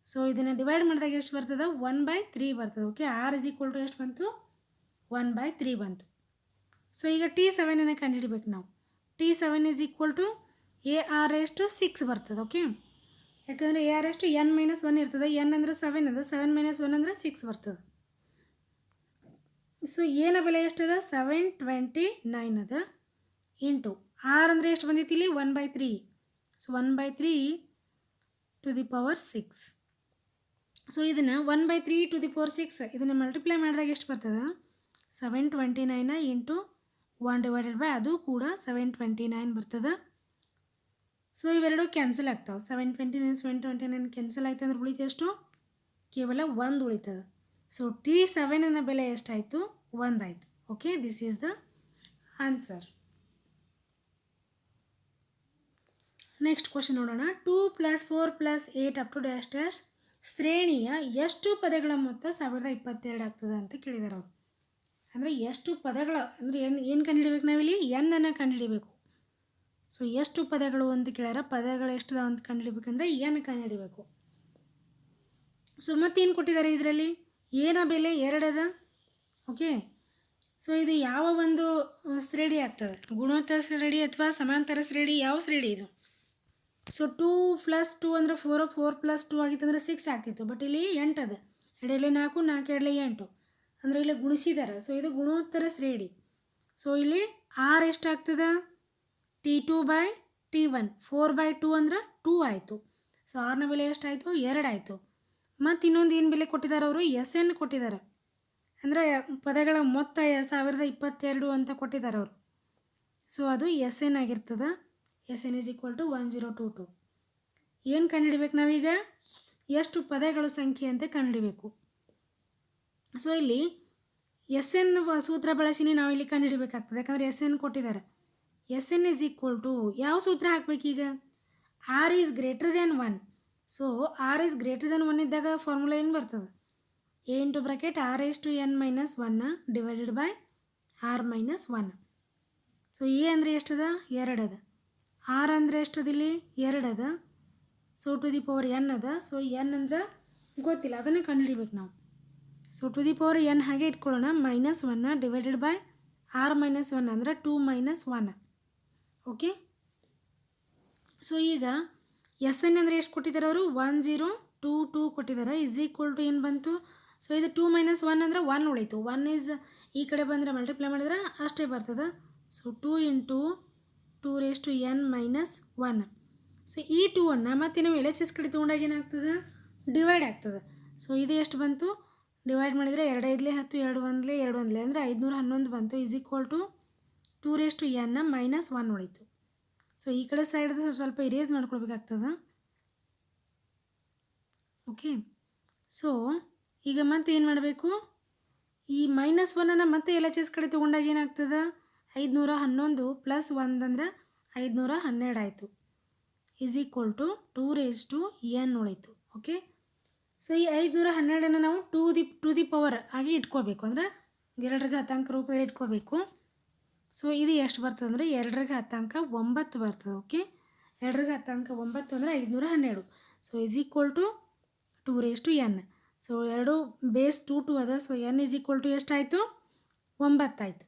ಸೊ ಇದನ್ನು ಡಿವೈಡ್ ಮಾಡಿದಾಗ ಎಷ್ಟು ಬರ್ತದೆ? 1/3 ಬರ್ತದೆ. ಓಕೆ, R ಎಷ್ಟು ಬಂತು? 1/3 ಬಂತು. ಸೊ ಈಗ T7 ಕಂಡುಹಿಡಿಬೇಕು ನಾವು. T7 AR 6 ಬರ್ತದೆ. ಓಕೆ, ಯಾಕಂದರೆ AR n-1 ಇರ್ತದೆ. n ಅಂದರೆ 7 ಅದ, 7 - 1 ಅಂದರೆ 6 ಬರ್ತದೆ. ಸೊ ಏನ ಬೆಲೆ ಎಷ್ಟದ? 729 ಅದ ಇಂಟು R ಅಂದರೆ ಎಷ್ಟು ಬಂದಿತ್ತು ಇಲ್ಲಿ? 1/3. So 1/3 to the power 6. So ಇದನ್ನು 1/3 ಟು ದಿ ಪವರ್ 6 ಇದನ್ನು ಮಲ್ಟಿಪ್ಲೈ ಮಾಡಿದಾಗ ಎಷ್ಟು ಬರ್ತದೆ? 729 ಇಂಟು 1 ಡಿವೈಡೆಡ್ ಬೈ ಅದು ಕೂಡ 729 ಬರ್ತದೆ. ಸೊ ಇವೆರಡು ಕ್ಯಾನ್ಸಲ್ ಆಗ್ತಾವೆ. 729 ಕ್ಯಾನ್ಸಲ್ ಆಯ್ತು ಅಂದ್ರೆ ಉಳಿತು ಎಷ್ಟು? ಕೇವಲ 1 ಉಳಿತದೆ. ಸೊ T7 ಬೆಲೆ ಎಷ್ಟಾಯಿತು? 1 ಆಯಿತು. Okay, this is the answer. Next question ನೋಡೋಣ. 2 + 4 + 8 ಅಪ್ ಟು ಶ್ರೇಣಿಯ ಎಷ್ಟು ಪದಗಳ ಮೊತ್ತ 1022 ಆಗ್ತದೆ ಅಂತ ಕೇಳಿದ್ದಾರೆ ಅವರು. ಅಂದರೆ ಎಷ್ಟು ಪದಗಳ ಅಂದರೆ ಏನು ಕಂಡುಹಿಡಿಬೇಕು ನಾವಿಲ್ಲಿ? n ಕಂಡುಹಿಡಿಬೇಕು. ಸೊ ಎಷ್ಟು ಪದಗಳು ಅಂತ ಕೇಳ್ಯಾರ. ಪದಗಳು ಎಷ್ಟು ಅಂತ ಕಂಡುಹಿಡಿಬೇಕಂದ್ರೆ n ಕಂಡುಹಿಡಿಬೇಕು. ಸೊ ಮತ್ತೇನು ಕೊಟ್ಟಿದ್ದಾರೆ ಇದರಲ್ಲಿ? ಏನ ಬೆಲೆ 2 ಅದ. ಓಕೆ, ಸೊ ಇದು ಯಾವ ಒಂದು ಶ್ರೇಣಿ ಆಗ್ತದೆ? ಗುಣೋತ್ತರ ಶ್ರೇಣಿ ಅಥವಾ ಸಮಾಂತರ ಶ್ರೇಣಿ? ಯಾವ ಶ್ರೇಣಿ ಇದು? ಸೊ 2 + 2 ಅಂದರೆ 4, 4 + 2 ಆಗಿತ್ತು ಅಂದರೆ 6 ಆಗ್ತಿತ್ತು. ಬಟ್ ಇಲ್ಲಿ 8 ಅದ. 2 4, 4 2 8 ಅಂದರೆ ಇಲ್ಲಿ ಗುಣಿಸಿದ್ದಾರೆ. ಸೊ ಇದು ಗುಣೋತ್ತರ ಶ್ರೇಣಿ. ಸೊ ಇಲ್ಲಿ R ಎಷ್ಟಾಗ್ತದೆ? T2/T1. 4/2 ಅಂದ್ರೆ 2 ಆಯಿತು. ಸೊ Rನ ಬೆಲೆ ಎಷ್ಟಾಯಿತು? 2 ಆಯಿತು. ಮತ್ತು ಇನ್ನೊಂದು ಏನು ಬೆಲೆ ಕೊಟ್ಟಿದ್ದಾರೆ ಅವರು? Sn ಕೊಟ್ಟಿದ್ದಾರೆ. ಅಂದರೆ ಪದಗಳ ಮೊತ್ತ 1022 ಅಂತ ಕೊಟ್ಟಿದ್ದಾರೆ ಅವರು. ಸೊ ಅದು Sn ಆಗಿರ್ತದೆ. Sn = 1022. ಏನು ಕಂಡುಹಿಡಿಬೇಕು ನಾವೀಗ? ಎಷ್ಟು ಪದಗಳು ಸಂಖ್ಯೆ ಅಂತ ಕಂಡುಹಿಡಿಬೇಕು. ಸೊ ಇಲ್ಲಿ Sn ಸೂತ್ರ ಬಳಸಿನೇ ನಾವು ಇಲ್ಲಿ ಕಂಡುಹಿಡಿಬೇಕಾಗ್ತದೆ. ಯಾಕಂದರೆ Sn ಕೊಟ್ಟಿದ್ದಾರೆ. Sn ಯಾವ ಸೂತ್ರ ಹಾಕಬೇಕೀಗ? R is greater than 1. So R is greater than 1 ಇದ್ದಾಗ ಫಾರ್ಮುಲಾ ಏನು ಬರ್ತದೆ? A into bracket R S to N minus 1 divided by R minus 1. So A ಅಂದರೆ ಎಷ್ಟದ? 2 ಅದ. ಆರ್ ಅಂದರೆ ಎಷ್ಟದ ಇಲ್ಲಿ? 2 ಅದ. So to the power N ಅದ. ಸೊ ಎನ್ ಅಂದ್ರೆ ಗೊತ್ತಿಲ್ಲ, ಅದನ್ನೇ ಕಂಡುಹಿಡಿಬೇಕು ನಾವು. So to the power N ಹಾಗೆ ಇಟ್ಕೊಳ್ಳೋಣ. Minus 1 divided by R minus 1 ಅಂದರೆ 2 ಮೈನಸ್ 1. ಓಕೆ. ಸೊ ಈಗ ಎಸ್ ಎನ್ ಅಂದರೆ ಎಷ್ಟು ಕೊಟ್ಟಿದ್ದಾರೆ ಅವರು? 1022 ಕೊಟ್ಟಿದ್ದಾರೆ. ಇಸ್ ಈಕ್ವಲ್ ಟು ಏನು ಬಂತು? ಸೊ ಇದು 2 ಮೈನಸ್ 1 ಅಂದರೆ 1 ಉಳೀತು. 1 ಈಸ್ ಈ ಕಡೆ ಬಂದರೆ ಮಲ್ಟಿಪ್ಲೈ ಮಾಡಿದ್ರೆ ಅಷ್ಟೇ ಬರ್ತದೆ. So 2 into 2 raise to N minus 1. So ಈ 2ಅನ್ನು ಮತ್ತೆ ನಾವು ಎಲ್ ಎಚ್ ಎಸ್ ಕಡೆ ತೊಗೊಂಡಾಗ ಏನಾಗ್ತದೆ? ಡಿವೈಡ್ ಆಗ್ತದೆ. ಸೊ ಇದು ಎಷ್ಟು ಬಂತು? ಡಿವೈಡ್ ಮಾಡಿದರೆ 2 5 10 2 1 2 1 ಅಂದರೆ 511 ಬಂತು. Is equal to 2 raise to N minus 1 ಉಳೀತು. ಸೊ ಈ ಕಡೆ ಸೈಡ್ದು ಸ್ವಲ್ಪ ಇರೇಸ್ ಮಾಡ್ಕೊಳ್ಬೇಕಾಗ್ತದೆ. ಓಕೆ. ಸೊ ಈಗ ಮತ್ತೆ ಏನು ಮಾಡಬೇಕು? ಈ ಮೈನಸ್ 1ಅನ್ನು ಮತ್ತೆ ಎಲ್ ಎಚ್ ಎಸ್ ಕಡೆ ತೊಗೊಂಡಾಗ ಏನಾಗ್ತದೆ? 511 ಪ್ಲಸ್ 1 ಅಂದರೆ 512 ಆಯಿತು. Is equal to 2 raise to N ಉಳೀತು. ಓಕೆ. ಸೊ ಈ 512ಅನ್ನು ನಾವು ಟು ದಿ ಪವರ್ ಆಗಿ ಇಟ್ಕೋಬೇಕು, ಅಂದರೆ 2ರ ಘಾತಾಂಕ ರೂಪದಲ್ಲಿ ಇಟ್ಕೋಬೇಕು. ಸೊ ಇದು ಎಷ್ಟು ಬರ್ತದೆ ಅಂದರೆ 2ರ ಘಾತಾಂಕ 9 ಬರ್ತದೆ. ಓಕೆ. 2ರ ಘಾತಾಂಕ 9 ಅಂದರೆ 512. So is equal to 2 raise to N. So 2 base 2 ಅದ. So N is equal to ಎಷ್ಟಾಯಿತು? 9 ಆಯಿತು.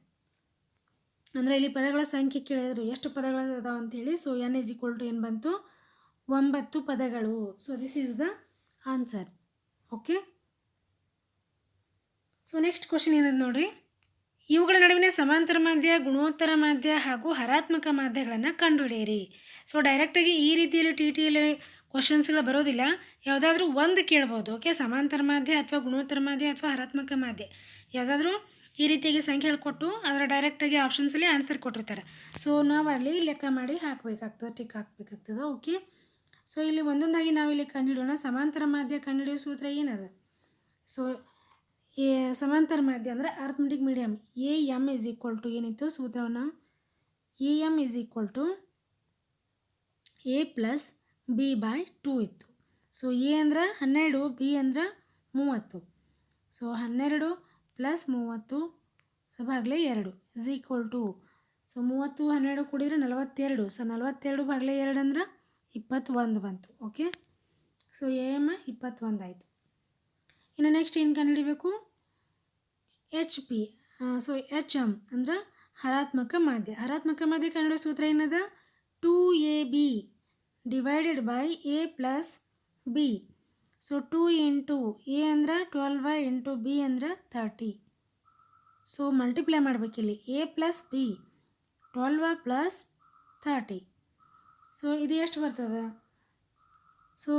ಅಂದರೆ ಇಲ್ಲಿ ಪದಗಳ ಸಂಖ್ಯೆ ಕೇಳಿದ್ರು ಎಷ್ಟು ಪದಗಳು ಅದಾವ ಅಂಥೇಳಿ. So N is equal to ಏನು ಬಂತು? 9 ಪದಗಳು. So this is the answer. Okay. So next question ಏನದು ನೋಡಿರಿ. ಇವುಗಳ ನಡುವಿನ ಸಮಾಂತರ ಮಾಧ್ಯ, ಗುಣೋತ್ತರ ಮಾಧ್ಯ ಹಾಗೂ ಹರಾತ್ಮಕ ಮಾಧ್ಯಗಳನ್ನು ಕಂಡುಹಿಡಿಯಿರಿ. ಸೊ ಡೈರೆಕ್ಟಾಗಿ ಈ ರೀತಿಯಲ್ಲಿ ಟಿ ಟಿಯಲ್ಲಿ ಕ್ವಶನ್ಸ್ಗಳು ಬರೋದಿಲ್ಲ. ಯಾವುದಾದ್ರೂ ಒಂದು ಕೇಳ್ಬೋದು. ಓಕೆ. ಸಮಾಂತರ ಮಾಧ್ಯ ಅಥವಾ ಗುಣೋತ್ತರ ಮಾಧ್ಯ ಅಥವಾ ಹರಾತ್ಮಕ ಮಾಧ್ಯ ಯಾವುದಾದ್ರೂ ಈ ರೀತಿಯಾಗಿ ಸಂಖ್ಯೆ ಕೊಟ್ಟು ಅದರ ಡೈರೆಕ್ಟಾಗಿ ಆಪ್ಷನ್ಸಲ್ಲಿ ಆನ್ಸರ್ ಕೊಟ್ಟಿರ್ತಾರೆ. ಸೊ ನಾವು ಅಲ್ಲಿ ಲೆಕ್ಕ ಮಾಡಿ ಹಾಕಬೇಕಾಗ್ತದೆ, ಟಿಕ್ ಹಾಕಬೇಕಾಗ್ತದೆ. ಓಕೆ. ಸೊ ಇಲ್ಲಿ ಒಂದೊಂದಾಗಿ ನಾವಿಲ್ಲಿ ಕಂಡುಹಿಡಿಯೋಣ. ಸಮಾಂತರ ಮಾಧ್ಯ ಕಂಡುಹಿಡಿಯೋ ಸೂತ್ರ ಏನದ? ಸೊ ಸಮಾಂತರ ಮಾಧ್ಯ ಅಂದರೆ arithmetic medium. A M is equal to ಏನಿತ್ತು ಸೂತ್ರವನ್ನು? A M is equal to A plus B by 2 ಇತ್ತು. ಸೊ ಎ ಅಂದ್ರೆ 12, ಬಿ ಅಂದ್ರೆ 30. ಸೊ 12 ಪ್ಲಸ್ 30 ಸೊ ಭಾಗಲೇ 2 ಇಸ್ ಈಕ್ವಲ್ ಟು, ಸೊ 30 12 ಕೂಡಿದ್ರೆ 42. ಸೊ 42 ಭಾಗಲೇ 2 ಅಂದ್ರೆ 21 ಬಂತು. ಓಕೆ. ಸೊ ಎ ಎಮ್ 21 ಆಯಿತು. ಇನ್ನು ನೆಕ್ಸ್ಟ್ ಏನು ಕಂಡುಹಿಡಿಬೇಕು? H P. So H M ಅಂದ್ರೆ ಹರಾತ್ಮಕ ಮಾಧ್ಯ. ಹರಾತ್ಮಕ ಮಾಧ್ಯ ಕಂಡುಹಿಡಿಯೋ ಸೂತ್ರ ಏನದ? 2ab divided by A plus B. So 2 into A ಅಂದ್ರೆ 12 ಇಂಟು ಬಿ ಅಂದ್ರೆ 30. ಸೊ ಮಲ್ಟಿಪ್ಲೈ ಮಾಡಬೇಕಿಲ್ಲಿ. A plus B 12 plus 30. So ಇದು ಎಷ್ಟು ಬರ್ತದೆ? ಸೊ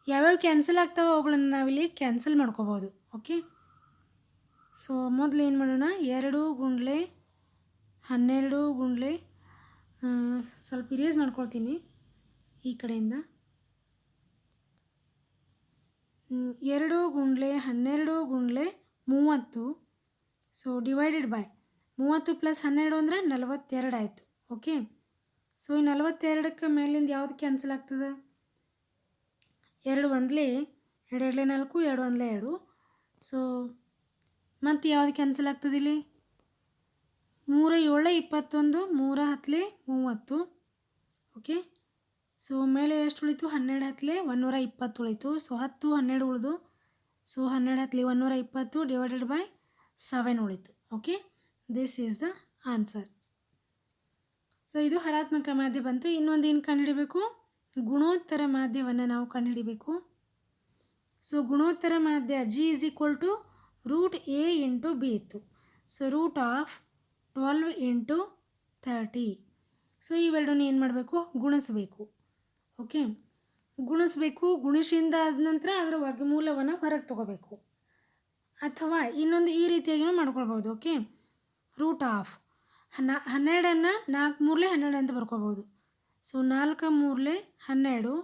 ಯಾವ್ಯಾವ ಕ್ಯಾನ್ಸಲ್ ಆಗ್ತಾವೆ ಅವುಗಳನ್ನು ನಾವಿಲ್ಲಿ ಕ್ಯಾನ್ಸಲ್ ಮಾಡ್ಕೋಬೋದು. ಓಕೆ. ಸೊ ಮೊದಲು ಏನು ಮಾಡೋಣ? 2 ಗುಂಡ್ಲೆ 12 ಗುಂಡ್ಲೆ ಸ್ವಲ್ಪ ಇರೇಸ್ ಮಾಡ್ಕೊಳ್ತೀನಿ ಈ ಕಡೆಯಿಂದ. 2 ಗುಂಡ್ಲೆ 12 ಗುಂಡ್ಲೆ 30. ಸೊ ಡಿವೈಡೆಡ್ ಬೈ 30 ಪ್ಲಸ್ 12 ಅಂದರೆ 42 ಆಯಿತು. ಓಕೆ. ಸೊ ಈ 42ಕ್ಕೆ ಮೇಲಿಂದ ಯಾವುದು ಕ್ಯಾನ್ಸಲ್ ಆಗ್ತದೆ? 2 ಒಂದಲೇ 2 2 4 2 1 2. ಸೊ ಮತ್ತು ಯಾವುದು ಕ್ಯಾನ್ಸಲ್ ಆಗ್ತದೆ ಇಲ್ಲಿ? 3 7 21 3 10 30. ಓಕೆ. ಸೊ ಮೇಲೆ ಎಷ್ಟು ಉಳಿತು? 12 10 120 ಉಳಿತು. ಸೊ 10 12 ಉಳಿದು. ಸೊ 12 10 120 ಡಿವೈಡೆಡ್ ಬೈ 7 ಉಳಿತು. Okay. This is the answer. So ಇದು ಹರಾತ್ಮಕ ಮಾಧ್ಯ ಬಂತು. ಇನ್ನೊಂದು ಏನು ಕಂಡುಹಿಡಬೇಕು? ಗುಣೋತ್ತರ ಮಾಧ್ಯವನ್ನು ನಾವು ಕಂಡುಹಿಡಬೇಕು. ಸೊ ಗುಣೋತ್ತರ ಮಾಧ್ಯ G is equal to root A into B ಇತ್ತು. So root of 12 into 30. So ಇವೆರಡನ್ನು ಏನು ಮಾಡಬೇಕು? ಗುಣಿಸಬೇಕು. ಓಕೆ. ಗುಣಿಸಬೇಕು. ಗುಣಿಸಿಂದ ಆದ ನಂತರ ಅದರ ವರ್ಗಮೂಲವನ್ನು ಹೊರಗೆ ತೊಗೋಬೇಕು. ಅಥವಾ ಇನ್ನೊಂದು ಈ ರೀತಿಯಾಗಿಯೂ ಮಾಡ್ಕೊಳ್ಬೋದು. ಓಕೆ. ರೂಟ್ ಆಫ್ 12ಅನ್ನು 4 ಮೂರಲೆ 12 ಅಂತ ಬರ್ಕೋಬೋದು. ಸೊ 4 ಮೂರಲೆ 12.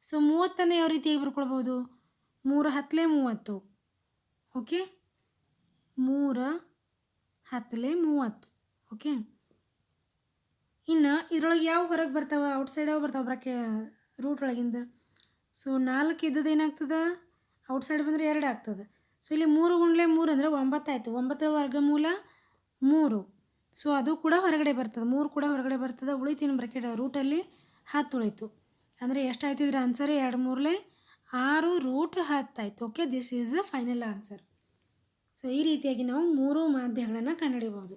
ಸೊ 30ಅನ್ನು ಯಾವ ರೀತಿಯಾಗಿ ಬರ್ಕೊಳ್ಬೋದು? 3 10 30. ಓಕೆ. 3 10 30. ಓಕೆ. ಇನ್ನು ಇದರೊಳಗೆ ಯಾವ ಹೊರಗೆ ಬರ್ತಾವೆ? ಔಟ್ಸೈಡ್ ಯಾವ ಬರ್ತಾವೆ? ರೂಟ್ ಒಳಗಿಂದ. ಸೊ 4 ಇದ್ದದ್ದು ಏನಾಗ್ತದೆ, ಔಟ್ಸೈಡ್ ಬಂದರೆ 2 ಆಗ್ತದೆ. ಸೊ ಇಲ್ಲಿ 3 ಗುಂಡ್ಲೆ 3 ಅಂದರೆ 9 ಆಯಿತು. 9ರ ವರ್ಗಮೂಲ 3. ಸೊ ಅದು ಕೂಡ ಹೊರಗಡೆ ಬರ್ತದೆ, 3 ಕೂಡ ಹೊರಗಡೆ ಬರ್ತದೆ. ಉಳಿತೀನಿ ಬ್ರಾಕೆಟ್ ರೂಟಲ್ಲಿ 10 ಉಳಿತು. ಅಂದರೆ ಎಷ್ಟಾಯ್ತು ಇದ್ರ ಆನ್ಸರ್? 2 3 6 ರೂಟ್ 10 ಆಯಿತು. Okay, this is the final answer. So ಈ ರೀತಿಯಾಗಿ ನಾವು 3 ಮಾಧ್ಯಗಳನ್ನು ಕಂಡುಹಿಡಿಬೋದು.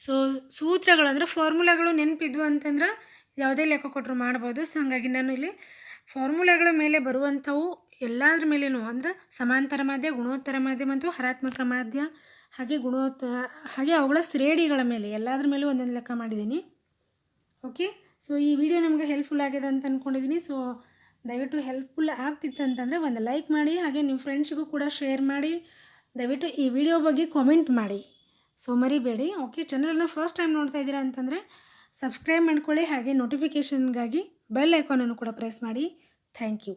ಸೊ ಸೂತ್ರಗಳು ಅಂದರೆ ಫಾರ್ಮುಲಾಗಳು ನೆನಪಿದ್ವು ಅಂತಂದ್ರೆ ಯಾವುದೇ ಲೆಕ್ಕ ಕೊಟ್ಟರು ಮಾಡ್ಬೋದು. ಸೊ ಹಾಗಾಗಿ ನಾನು ಇಲ್ಲಿ ಫಾರ್ಮುಲಾಗಳ ಮೇಲೆ ಬರುವಂಥವು ಎಲ್ಲದ್ರ ಮೇಲೇನು ಅಂದರೆ ಸಮಾಂತರ ಮಾಧ್ಯ, ಗುಣೋತ್ತರ ಮಾಧ್ಯ ಮತ್ತು ಹರಾತ್ಮಕ ಮಾಧ್ಯ, ಹಾಗೆ ಅವುಗಳ ಶ್ರೇಣಿಗಳ ಮೇಲೆ ಎಲ್ಲದ್ರ ಮೇಲೂ ಒಂದೊಂದು ಲೆಕ್ಕ ಮಾಡಿದ್ದೀನಿ. ಓಕೆ, ಸೊ ಈ ವಿಡಿಯೋ ನಮಗೆ ಹೆಲ್ಪ್ಫುಲ್ ಆಗಿದೆ ಅಂತ ಅಂದ್ಕೊಂಡಿದ್ದೀನಿ. ಸೊ ದಯವಿಟ್ಟು ಹೆಲ್ಪ್ಫುಲ್ ಆಗ್ತಿತ್ತು ಅಂತಂದರೆ ಒಂದು ಲೈಕ್ ಮಾಡಿ, ಹಾಗೆ ನಿಮ್ಮ ಫ್ರೆಂಡ್ಸಿಗೂ ಕೂಡ ಶೇರ್ ಮಾಡಿ. ದಯವಿಟ್ಟು ಈ ವಿಡಿಯೋ ಬಗ್ಗೆ ಕಾಮೆಂಟ್ ಮಾಡಿ, ಸೊ ಮರಿಬೇಡಿ. ಓಕೆ, ಚಾನಲನ್ನು ಫಸ್ಟ್ ಟೈಮ್ ನೋಡ್ತಾ ಇದ್ದೀರಾ ಅಂತಂದರೆ ಸಬ್ಸ್ಕ್ರೈಬ್ ಮಾಡ್ಕೊಳ್ಳಿ, ಹಾಗೆ ನೋಟಿಫಿಕೇಷನ್ಗಾಗಿ ಬೆಲ್ ಐಕಾನನ್ನು ಕೂಡ ಪ್ರೆಸ್ ಮಾಡಿ. Thank you.